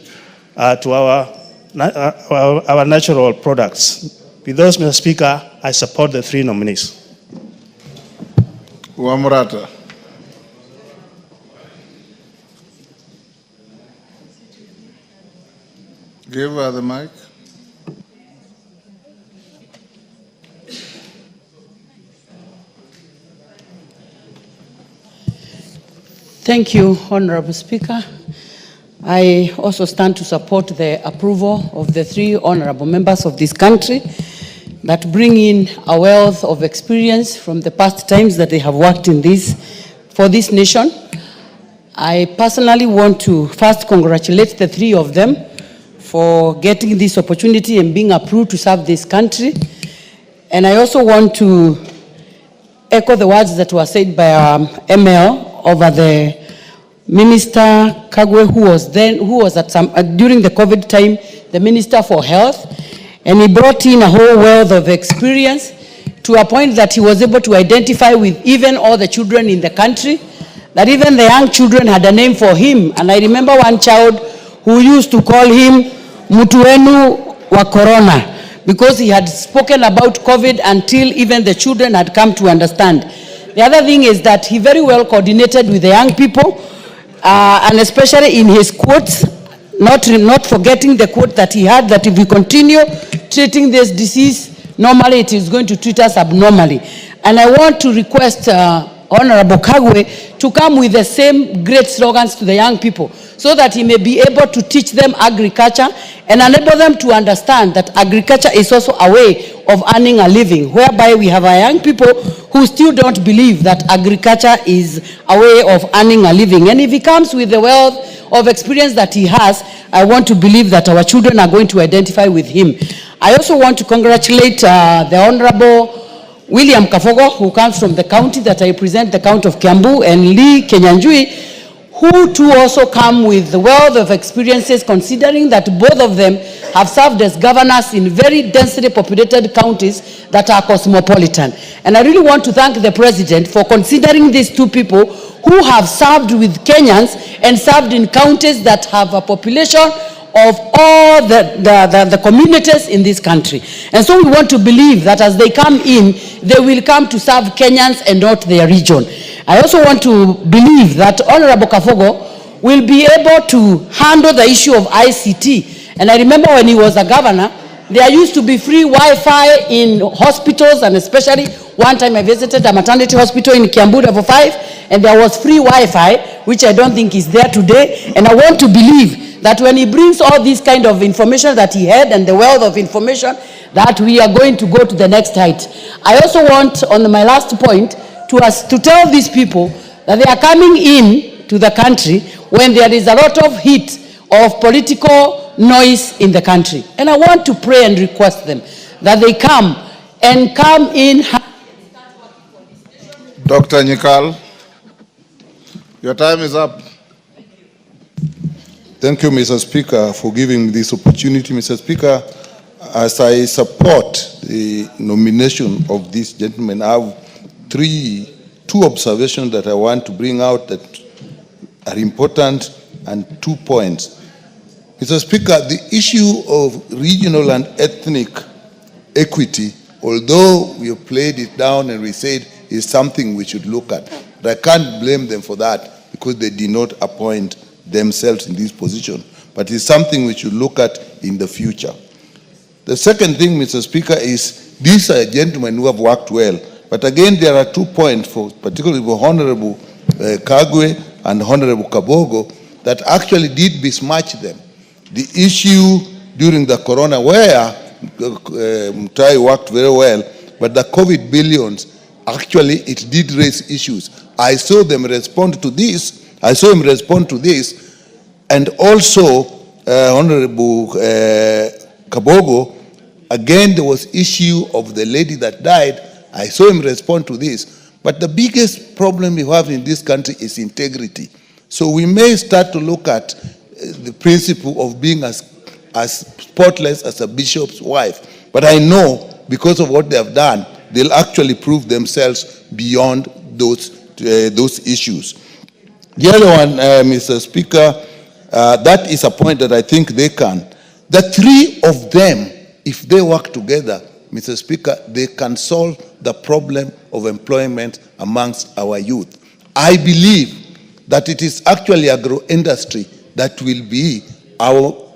to our natural products. With those, Mr. Speaker, I support the 3 nominees. Wamrata. Give her the mic. Thank you, Honorable Speaker. I also stand to support the approval of the 3 honorable members of this country that bring in a wealth of experience from the past times that they have worked in for this nation. I personally want to first congratulate the 3 of them for getting this opportunity and being approved to serve this country. And I also want to echo the words that were said by ML over the Minister Kagwe, who was at during the COVID time, the Minister for Health, and he brought in a whole wealth of experience to a point that he was able to identify with even all the children in the country, that even the young children had a name for him. And I remember one child who used to call him Mutuenu wa Corona, because he had spoken about COVID until even the children had come to understand. The other thing is that he very well coordinated with the young people, and especially in his quotes, not forgetting the quote that he had, that if we continue treating this disease normally, it is going to treat us abnormally. And I want to request Honorable Kagwe to come with the same great slogans to the young people, so that he may be able to teach them agriculture and enable them to understand that agriculture is also a way of earning a living, whereby we have our young people who still don't believe that agriculture is a way of earning a living. And if he comes with the wealth of experience that he has, I want to believe that our children are going to identify with him. I also want to congratulate the Honorable William Kafogo, who comes from the county that I represent, the county of Kiambu, and Lee Kenyanjui, who too also come with the wealth of experiences, considering that both of them have served as governors in very densely populated counties that are cosmopolitan. And I really want to thank the President for considering these 2 people who have served with Kenyans and served in counties that have a population of all the communities in this country. And so we want to believe that as they come in, they will come to serve Kenyans and not their region. I also want to believe that Honorable Kafogo will be able to handle the issue of ICT. And I remember when he was a governor, there used to be free Wi-Fi in hospitals, and especially one time I visited a maternity hospital in Kiambu level 5, and there was free Wi-Fi, which I don't think is there today. And I want to believe that when he brings all this kind of information that he had and the wealth of information, that we are going to go to the next height. I also want, on my last point, to tell these people that they are coming in to the country when there is a lot of heat of political noise in the country. And I want to pray and request them that they come in. Dr. Nyikal, your time is up. Thank you, Mr. Speaker, for giving me this opportunity. Mr. Speaker, as I support the nomination of this gentleman, I have two observations that I want to bring out that are important, and 2 points. Mr. Speaker, the issue of regional and ethnic equity, although we have played it down and we said is something we should look at, but I can't blame them for that because they did not appoint themselves in this position. But it's something we should look at in the future. The second thing, Mr. Speaker, is these are gentlemen who have worked well. But again, there are 2 points, particularly for Honorable Kagwe and Honorable Kabogo, that actually did besmirch them. The issue during the corona, where Mutahi worked very well, but the COVID billions, actually it did raise issues. I saw them respond to this. I saw him respond to this, and also Honorable Kabogo, again there was issue of the lady that died. I saw him respond to this. But the biggest problem we have in this country is integrity. So we may start to look at the principle of being as spotless as a bishop's wife. But I know because of what they have done, they'll actually prove themselves beyond those issues. The other one, Mr. Speaker, that is a point that I think they can. The 3 of them, if they work together, Mr. Speaker, they can solve the problem of employment amongst our youth. I believe that it is actually agro-industry that will be our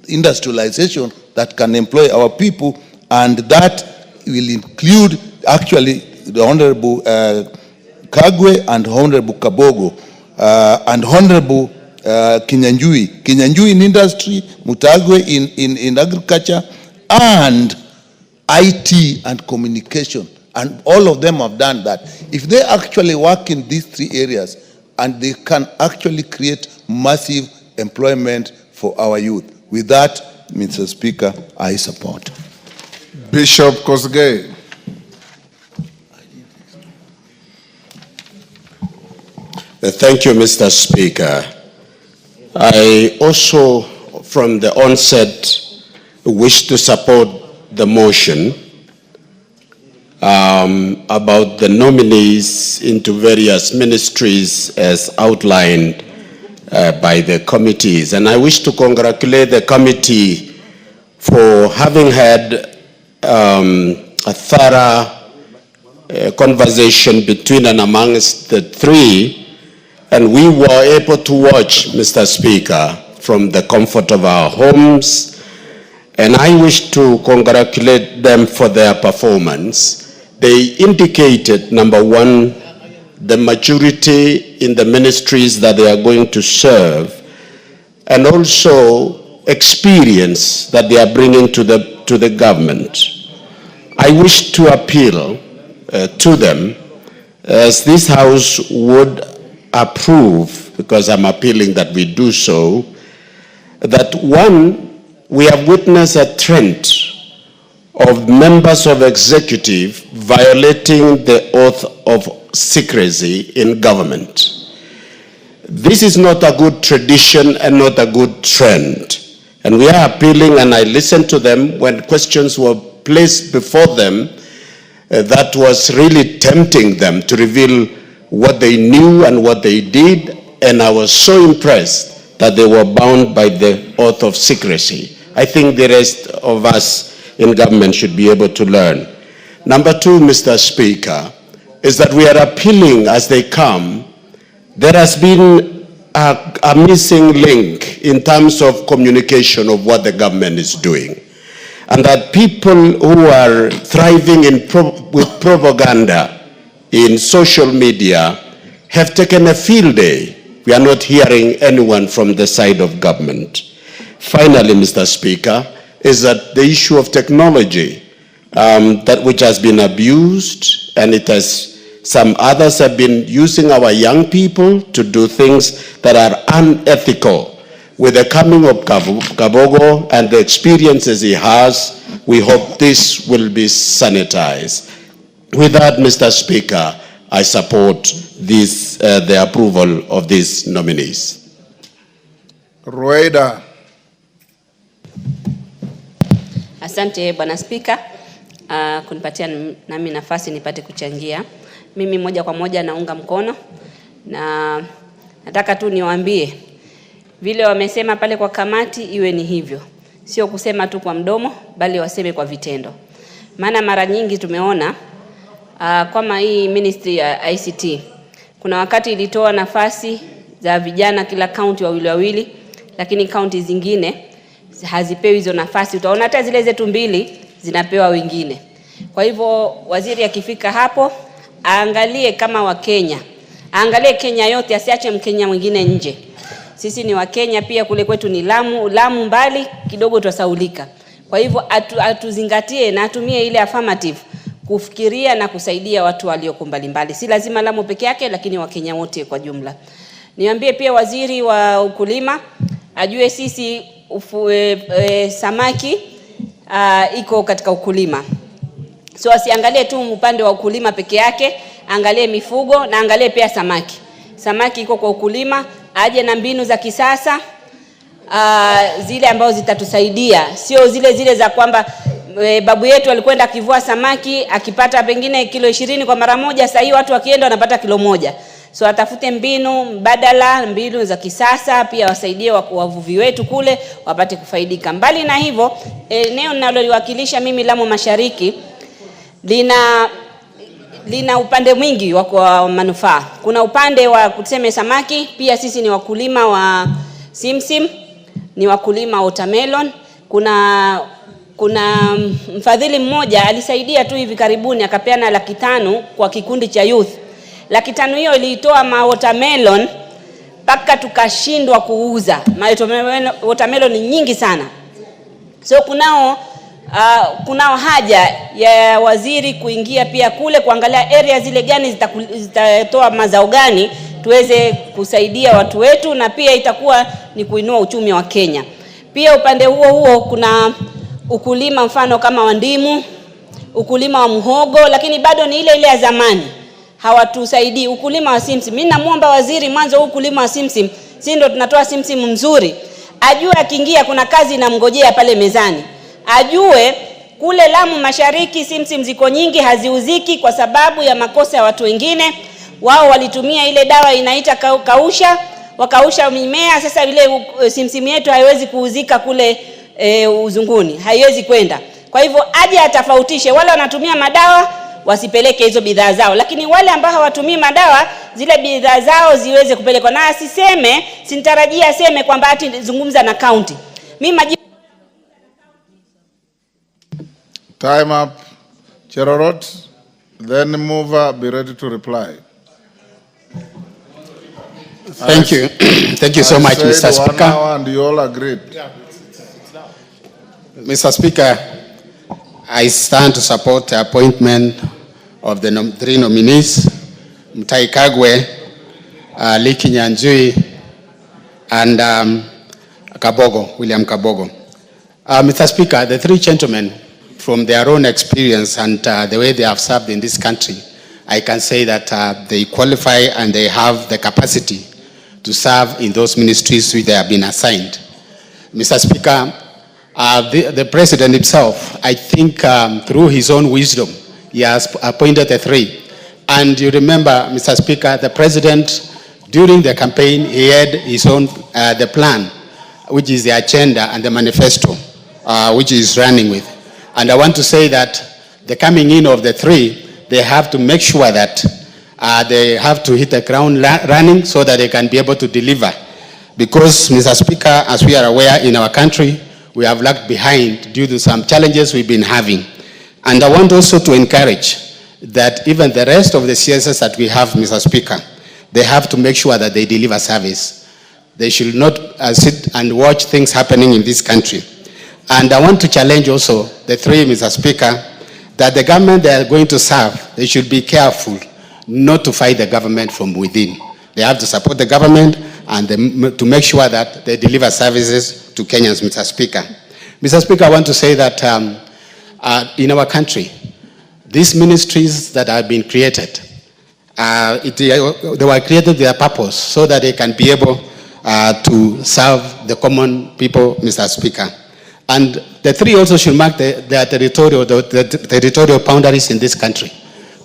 industrialization that can employ our people, and that will include actually the Honorable Kagwe and Honorable Kabogo. and Honorable Kinyanjui in industry, Mutagwe in agriculture, and IT and communication. And all of them have done that. If they actually work in these three areas, and they can actually create massive employment for our youth. With that, Mr. Speaker, I support. Bishop Kosgei. Thank you, Mr. Speaker. I also, from the onset, wish to support the motion about the nominees into various ministries as outlined by the committees. And I wish to congratulate the committee for having had a thorough conversation between and amongst the three, and we were able to watch, Mr. Speaker, from the comfort of our homes. And I wish to congratulate them for their performance. They indicated, number one, the maturity in the ministries that they are going to serve, and also experience that they are bringing to the government. I wish to appeal to them, as this House would approve, because I'm appealing that we do so, that one, we have witnessed a trend of members of executive violating the oath of secrecy in government. This is not a good tradition and not a good trend. And we are appealing, and I listened to them when questions were placed before them that was really tempting them to reveal what they knew and what they did, and I was so impressed that they were bound by the oath of secrecy. I think the rest of us in government should be able to learn. Number two, Mr. Speaker, is that we are appealing as they come. There has been a missing link in terms of communication of what the government is doing. And that people who are thriving with propaganda in social media have taken a field day. We are not hearing anyone from the side of government. Finally, Mr. Speaker, is that the issue of technology, that which has been abused, and some others have been using our young people to do things that are unethical. With the coming of Kabogo and the experiences he has, we hope this will be sanitized. With that, Mr. Speaker, I support the approval of these nominees. Rueda. Asante Bwana Spika, kunipatia nami nafasi nipate kuchangia. Mimi moja kwa moja naunga mkono, na nataka tu niwaambie vile wamesema pale kwa kamati iwe ni hivyo. Sio kusema tu kwa mdomo, bali waseme kwa vitendo. Maana mara nyingi tumeona kama hii ministry ya ICT, kuna wakati ilitoa nafasi za vijana kila county wawili, lakini county zingine hazipewi hizo nafasi. Utaona hata zile zetu 2 zinapewa wengine. Kwa hivyo waziri akifika hapo, aangalie kama Wakenya, aangalie Kenya yote, asiache Mkenya mwingine nje. Sisi ni Wakenya pia, kule kwetu ni Lamu mbali kidogo tutasaulika. Kwa hivyo atuzingatie na atumie ile affirmative kufikiria na kusaidia watu walioko mbali. Si lazima Lamu peke yake, lakini Wakenya wote kwa jumla. Niambie pia waziri wa ukulima ajue sisi samaki iko katika ukulima. So asiangalie tu upande wa ukulima peke yake, angalie mifugo na angalie pia samaki. Samaki iko kwa ukulima, aje na mbinu za kisasa zile ambazo zitatusaidia. Sio zile za kwamba babu yetu alikwenda kivua samaki akipata pengine kilo 20 kwa mara moja, sasa watu wakienda wanapata kilo 1. So atafute mbinu mbadala, mbinu za kisasa, pia wasaidie wavuvi wetu kule wapate kufaidika. Mbali na hivyo, eneo ninaloliwakilisha mimi Lamu Mashariki lina upande mwingi wa manufaa. Kuna upande wa kuseme samaki, pia sisi ni wakulima wa simsim, ni wakulima wa watermelon. Kuna mfadhili mmoja alisaidia tu hivi karibuni akapeana 500,000 kwa kikundi cha youth. 500,000 hiyo ilitoa watermelon mpaka tukashindwa kuuza. Watermelon ni nyingi sana. So kunao haja ya waziri kuingia pia kule kuangalia area zile gani zitatoa mazao gani tuweze kusaidia watu wetu, na pia itakuwa ni kuinua uchumi wa Kenya. Pia upande huo kuna ukulima mfano kama wa ndimu, ukulima wa mhogo, lakini bado ni ile ya zamani. Hawatusaidii ukulima wa simsim. Mimi namuomba waziri mwanzo ukulima wa simsim, si ndio tunatoa simsim nzuri. Ajue akiingia kuna kazi inamngojea pale mezani. Ajue kule Lamu Mashariki simsim ziko nyingi haziuziki kwa sababu ya makosa ya watu wengine. Wao walitumia ile dawa inaita kausha, wakausha mimea. Sasa ile simsim yetu haiwezi kuuzika kule uzunguni, haiwezi kwenda. Kwa hivyo aje atafautishe, wale wanatumia madawa wasipeleke hizo bidhaa zao, lakini wale ambao hawatumii madawa zile bidhaa zao ziweze kupelekwa. Na asiseme, sinitarajia aseme kwamba ati zungumza na county. Mimi time up. Cherorot, then mover, be ready to reply. Thank you. Thank you so much, Mr. Speaker. 1 hour and you all agreed. Mr. Speaker, I stand to support the appointment of the 3 nominees, Mutahi Kagwe, Liki Nyanjui, and William Kabogo. Mr. Speaker, the 3 gentlemen, from their own experience and the way they have served in this country, I can say that they qualify and they have the capacity to serve in those ministries which they have been assigned. Mr. Speaker, the President himself, I think through his own wisdom, he has appointed the 3. And you remember, Mr. Speaker, the President, during the campaign, he had his own, the plan, which is the agenda and the manifesto, which he is running with. And I want to say that the coming in of the 3, they have to make sure that they have to hit the ground running so that they can be able to deliver. Because, Mr. Speaker, as we are aware in our country, we have lagged behind due to some challenges we've been having. And I want also to encourage that even the rest of the CSS that we have, Mr. Speaker, they have to make sure that they deliver service. They should not sit and watch things happening in this country. And I want to challenge also the 3, Mr. Speaker, that the government they are going to serve, they should be careful not to fight the government from within. They have to support the government and to make sure that they deliver services to Kenyans, Mr. Speaker. Mr. Speaker, I want to say that in our country, these ministries that have been created, they were created with a purpose so that they can be able to serve the common people, Mr. Speaker. And the 3 also should mark the territorial boundaries in this country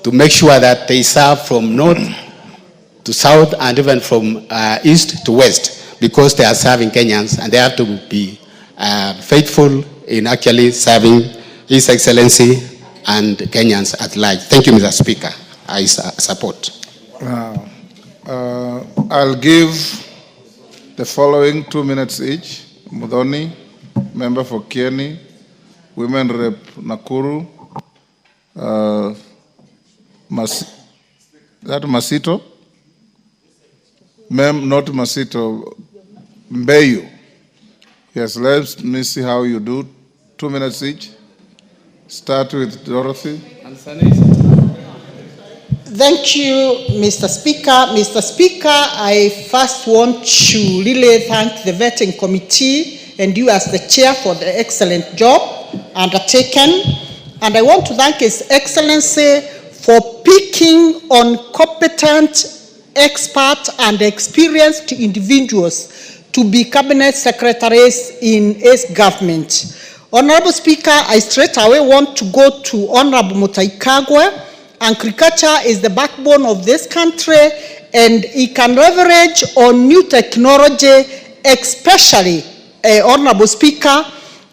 to make sure that they serve from north to south and even from east to west, because they are serving Kenyans and they have to be faithful in actually serving His Excellency and Kenyans at large. Thank you, Mr. Speaker. I support. I'll give the following 2 minutes each. Mudhoni, member for Kieni, Women Rep Nakuru, Masito? Not Masito, Mbeyu. Yes, let me see how you do. 2 minutes each. Start with Dorothy. Thank you, Mr. Speaker. Mr. Speaker, I first want to really thank the vetting committee and you as the chair for the excellent job undertaken. And I want to thank His Excellency for picking on competent, expert and experienced individuals to be cabinet secretaries in his government. Honorable Speaker, I straight away want to go to Honorable Mutahi Kagwe. Agriculture is the backbone of this country and it can leverage on new technology, especially, Honorable Speaker,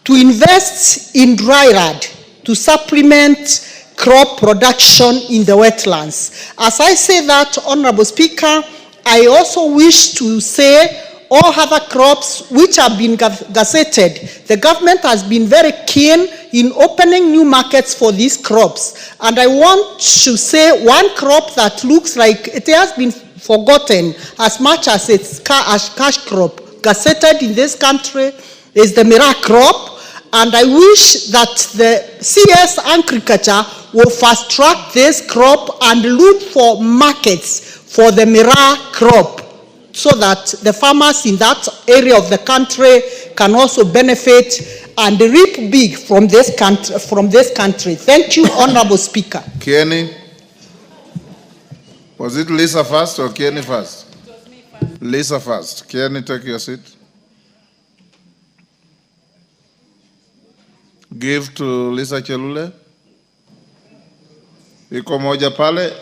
to invest in dry land to supplement crop production in the wetlands. As I say that, Honorable Speaker, I also wish to say all other crops which have been gazetted, the government has been very keen in opening new markets for these crops. And I want to say one crop that looks like it has been forgotten as much as it's cash crop gazetted in this country is the miraa crop, and I wish that the CS Agriculture will fast track this crop and look for markets for the miraa crop, so that the farmers in that area of the country can also benefit and reap big from this country. Thank you, Honorable Speaker. Kenny? Was it Lisa first or Kenny first? It was me first. Lisa first. Kenny, take your seat. Give to Lisa Chelule. Iko moja pale.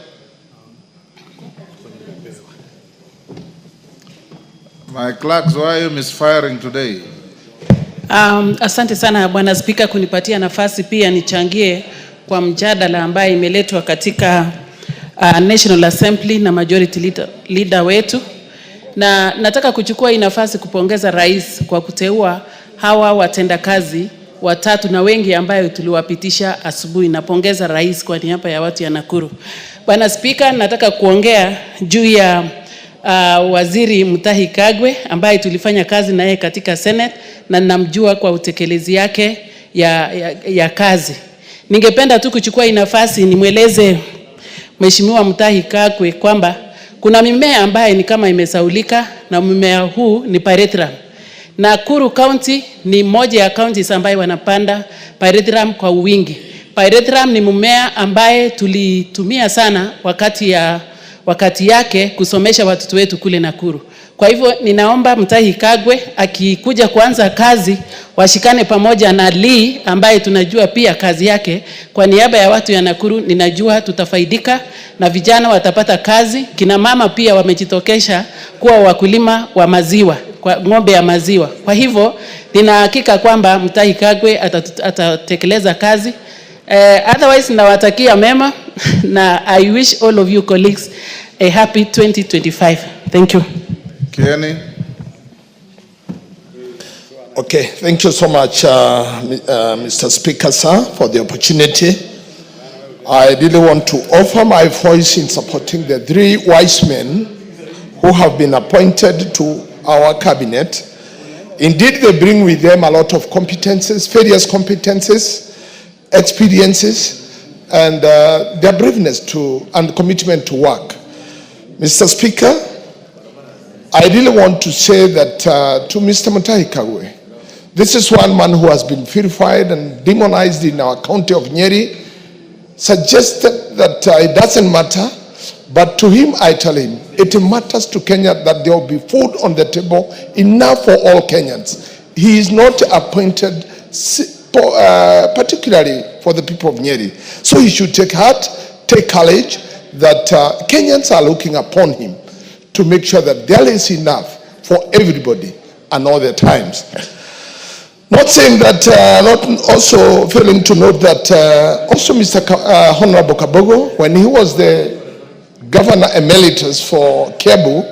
My clerks, why are you misfiring today? Asante sana Bwana Spika kunipatia nafasi pia nichangie kwa mjadala ambaye imeletwa katika National Assembly na Majority Leader wetu. Na nataka kuchukua hii nafasi kupongeza rais kwa kuteua hawa watendakazi watatu na wengi ambayo tuliwapitisha asubuhi. Napongeza rais kwa niaba ya watu ya Nakuru. Bwana Spika, nataka kuongea juu ya waziri Mutahi Kagwe ambaye tulifanya kazi na yeye katika Senate na namjua kwa utekelezi yake ya kazi. Ningependa tu kuchukua hii nafasi nimweleze Mheshimiwa Mutahi Kagwe kwamba kuna mimea ambaye ni kama imesaulika, na mimea huu ni pyrethrum. Nakuru County ni moja ya counties ambaye wanapanda pyrethrum kwa wingi. Pyrethrum ni mmea ambaye tulitumia sana wakati yake kusomesha watoto wetu kule Nakuru. Kwa hivyo ninaomba Mutahi Kagwe akikuja kuanza kazi washikane pamoja na Lee ambaye tunajua pia kazi yake. Kwa niaba ya watu ya Nakuru ninajua tutafaidika na vijana watapata kazi. Kina mama pia wamejitokesha kuwa wakulima wa maziwa, kwa ng'ombe ya maziwa. Kwa hivyo nina hakika kwamba Mutahi Kagwe atatekeleza kazi. Otherwise nawatakia mema na I wish all of you colleagues a happy 2025. Thank you. Kenny? Okay, thank you so much, Mr. Speaker, sir, for the opportunity. I really want to offer my voice in supporting the three wise men who have been appointed to our cabinet. Indeed, they bring with them a lot of competences, various competences, experiences, and their braveness and commitment to work. Mr. Speaker, I really want to say that to Mr. Mutahi Kagwe, this is one man who has been vilified and demonized in our county of Nyeri, suggested that it doesn't matter, but to him I tell him, it matters to Kenya that there will be food on the table, enough for all Kenyans. He is not appointed particularly for the people of Nyeri. So he should take heart, take courage, that Kenyans are looking upon him to make sure that there is enough for everybody and all the times. Not saying that, not also failing to note that also Mr. Honorable Kabogo, when he was the Governor Emeritus for Kiambu,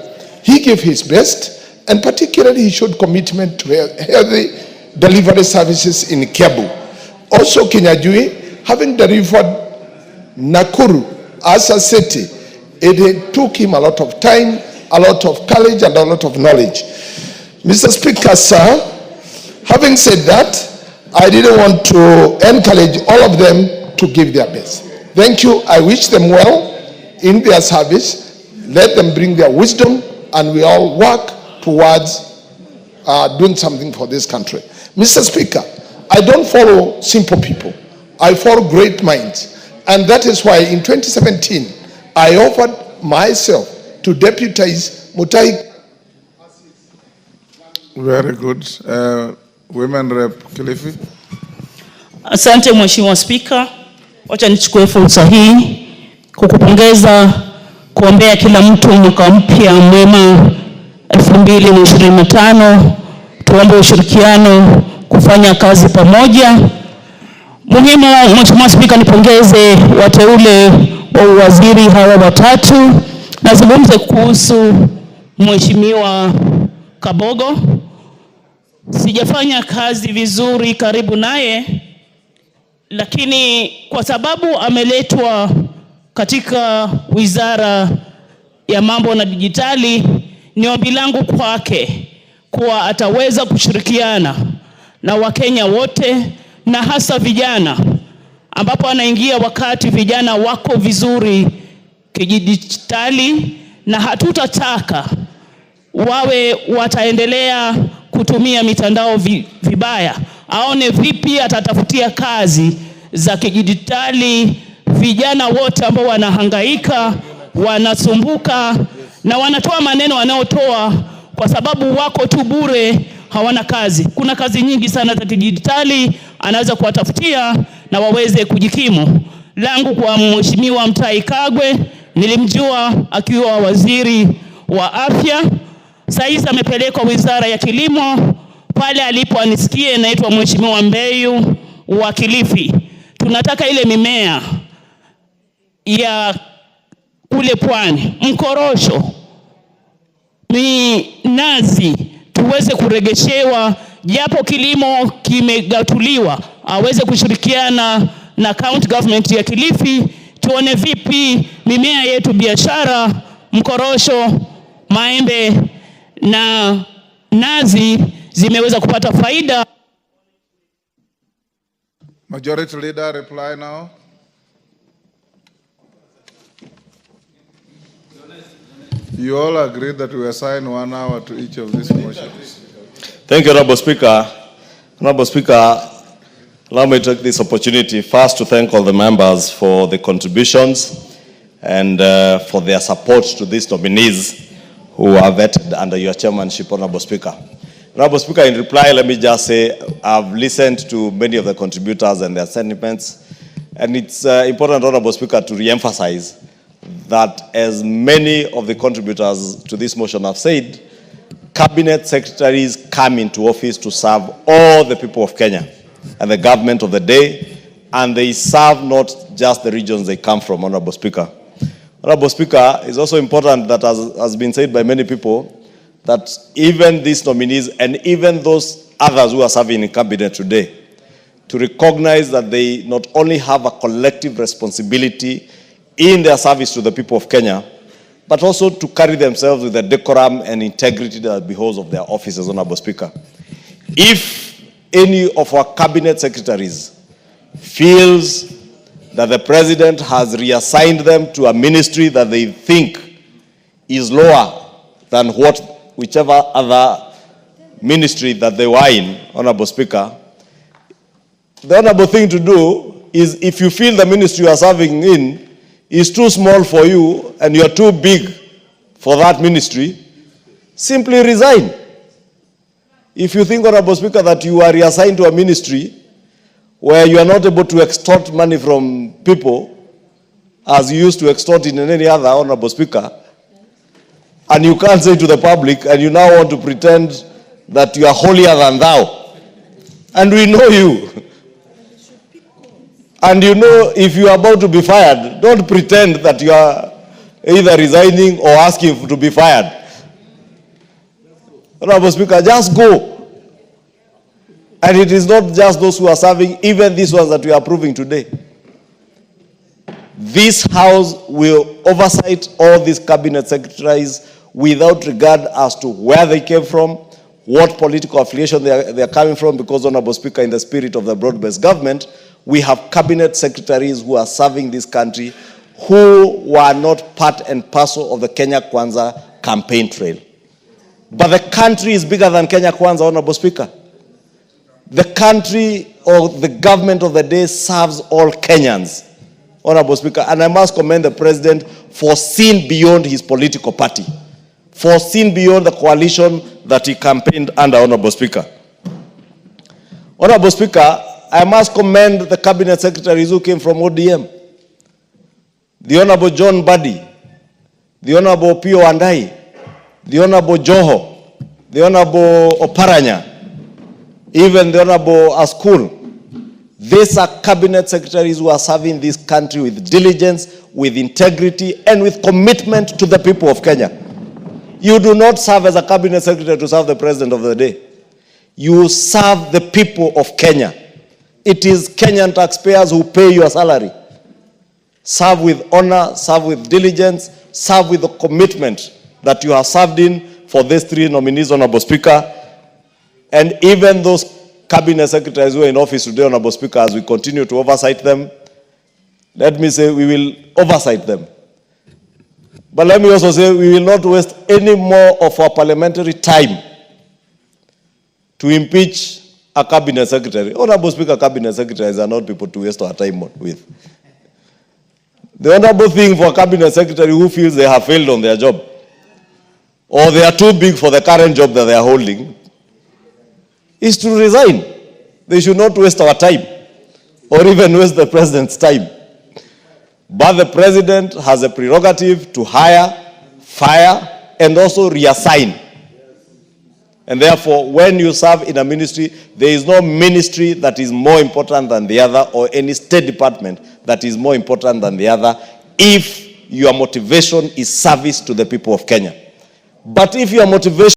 he gave his best, and particularly he showed commitment to healthy delivery services in Kiambu. Also Kinyajui, having delivered Nakuru as a city, it took him a lot of time, a lot of courage, and a lot of knowledge. Mr. Speaker, sir, having said that, I didn't want to encourage all of them to give their best. Thank you. I wish them well in their service. Let them bring their wisdom, and we all work towards doing something for this country. Mr. Speaker, I don't follow simple people. I follow great minds. And that is why in 2017, I offered myself to deputize Mutahi. Very good. Women Rep Kilifi. Asante Mheshimiwa Spika. Wacha nichukue fursa hii kukupongeza, kuombea kila mtu mwaka mpya mwema 2025. Tuombe ushirikiano, kufanya kazi pamoja. Muhimu, Mheshimiwa Spika, nipongeze wateule wa waziri hawa watatu. Nazungumze kuhusu Mheshimiwa Kabogo. Sijafanya kazi vizuri karibu naye, lakini kwa sababu ameletwa katika wizara ya mambo na dijitali, ni ombi langu kwake kuwa ataweza kushirikiana na Wakenya wote na hasa vijana, ambapo anaingia wakati vijana wako vizuri kidijitali, na hatutataka wawe wataendelea kutumia mitandao vibaya. Aone vipi atatafutia kazi za kidijitali vijana wote ambao wanahangaika, wanasumbuka na wanatoa maneno wanaotoa kwa sababu wako tu bure, hawana kazi. Kuna kazi nyingi sana za kidijitali anaweza kuwatafutia na waweze kujikimu. Langu kwa Mheshimiwa Mutahi Kagwe, nilimjua akiwa waziri wa afya. Sasa amepelekwa Wizara ya Kilimo, pale alipo anisikie naitwa Mheshimiwa Mbeyu wa Kilifi. Tunataka ile mimea ya kule pwani, mkorosho, minazi, tuweze kuregeshewa, japo kilimo kimegatuliwa, aweze kushirikiana na county government ya Kilifi, tuone vipi mimea yetu biashara, mkorosho, maembe na nazi zimeweza kupata faida. Majority Leader, reply now. You all agree that we assign 1 hour to each of these motions. Thank you, Honorable Speaker. Honorable Speaker, allow me to take this opportunity first to thank all the members for the contributions and for their support to these nominees who are vetted under your chairmanship, Honorable Speaker. Honorable Speaker, in reply, let me just say I've listened to many of the contributors and their sentiments, and it's important, Honorable Speaker, to re-emphasize that as many of the contributors to this motion have said, cabinet secretaries come into office to serve all the people of Kenya and the government of the day, and they serve not just the regions they come from, Honorable Speaker. Honorable Speaker, it's also important that, as has been said by many people, that even these nominees and even those others who are serving in cabinet today, to recognize that they not only have a collective responsibility in their service to the people of Kenya, but also to carry themselves with the decorum and integrity that behoves of their offices, Honorable Speaker. If any of our cabinet secretaries feels that the president has reassigned them to a ministry that they think is lower than whichever other ministry that they were in, Honorable Speaker, the honorable thing to do is, if you feel the ministry you are serving in is too small for you and you're too big for that ministry, simply resign. If you think, Honorable Speaker, that you are reassigned to a ministry where you are not able to extort money from people as you used to extort in any other, Honorable Speaker, and you can't say to the public, and you now want to pretend that you are holier than thou, and we know you. And you know, if you are about to be fired, don't pretend that you are either resigning or asking to be fired. Honorable Speaker, just go. And it is not just those who are serving, even these ones that we are approving today. This House will oversight all these cabinet secretaries without regard as to where they came from, what political affiliation they are coming from, because, Honorable Speaker, in the spirit of the broad-based government, we have cabinet secretaries who are serving this country who were not part and parcel of the Kenya Kwanza campaign trail. But the country is bigger than Kenya Kwanza, Honorable Speaker. The country or the government of the day serves all Kenyans, Honorable Speaker. And I must commend the President for seeing beyond his political party, for seeing beyond the coalition that he campaigned under, Honorable Speaker. Honorable Speaker, I must commend the cabinet secretaries who came from ODM. The Honorable John Buddy, the Honorable Pio Andai, the Honorable Joho, the Honorable Oparanya, even the Honorable Askul. These are cabinet secretaries who are serving this country with diligence, with integrity, and with commitment to the people of Kenya. You do not serve as a cabinet secretary to serve the president of the day. You serve the people of Kenya. It is Kenyan taxpayers who pay your salary. Serve with honor, serve with diligence, serve with the commitment that you have served in for these 3 nominees, Honorable Speaker, and even those cabinet secretaries who are in office today, Honorable Speaker, as we continue to oversight them, let me say we will oversight them. But let me also say we will not waste any more of our parliamentary time to impeach a cabinet secretary. Honorable Speaker, cabinet secretaries are not people to waste our time with. The honorable thing for a cabinet secretary who feels they have failed on their job, or they are too big for the current job that they are holding, is to resign. They should not waste our time, or even waste the president's time. But the president has a prerogative to hire, fire, and also reassign. And therefore, when you serve in a ministry, there is no ministry that is more important than the other, or any state department that is more important than the other, if your motivation is service to the people of Kenya. But if your motivation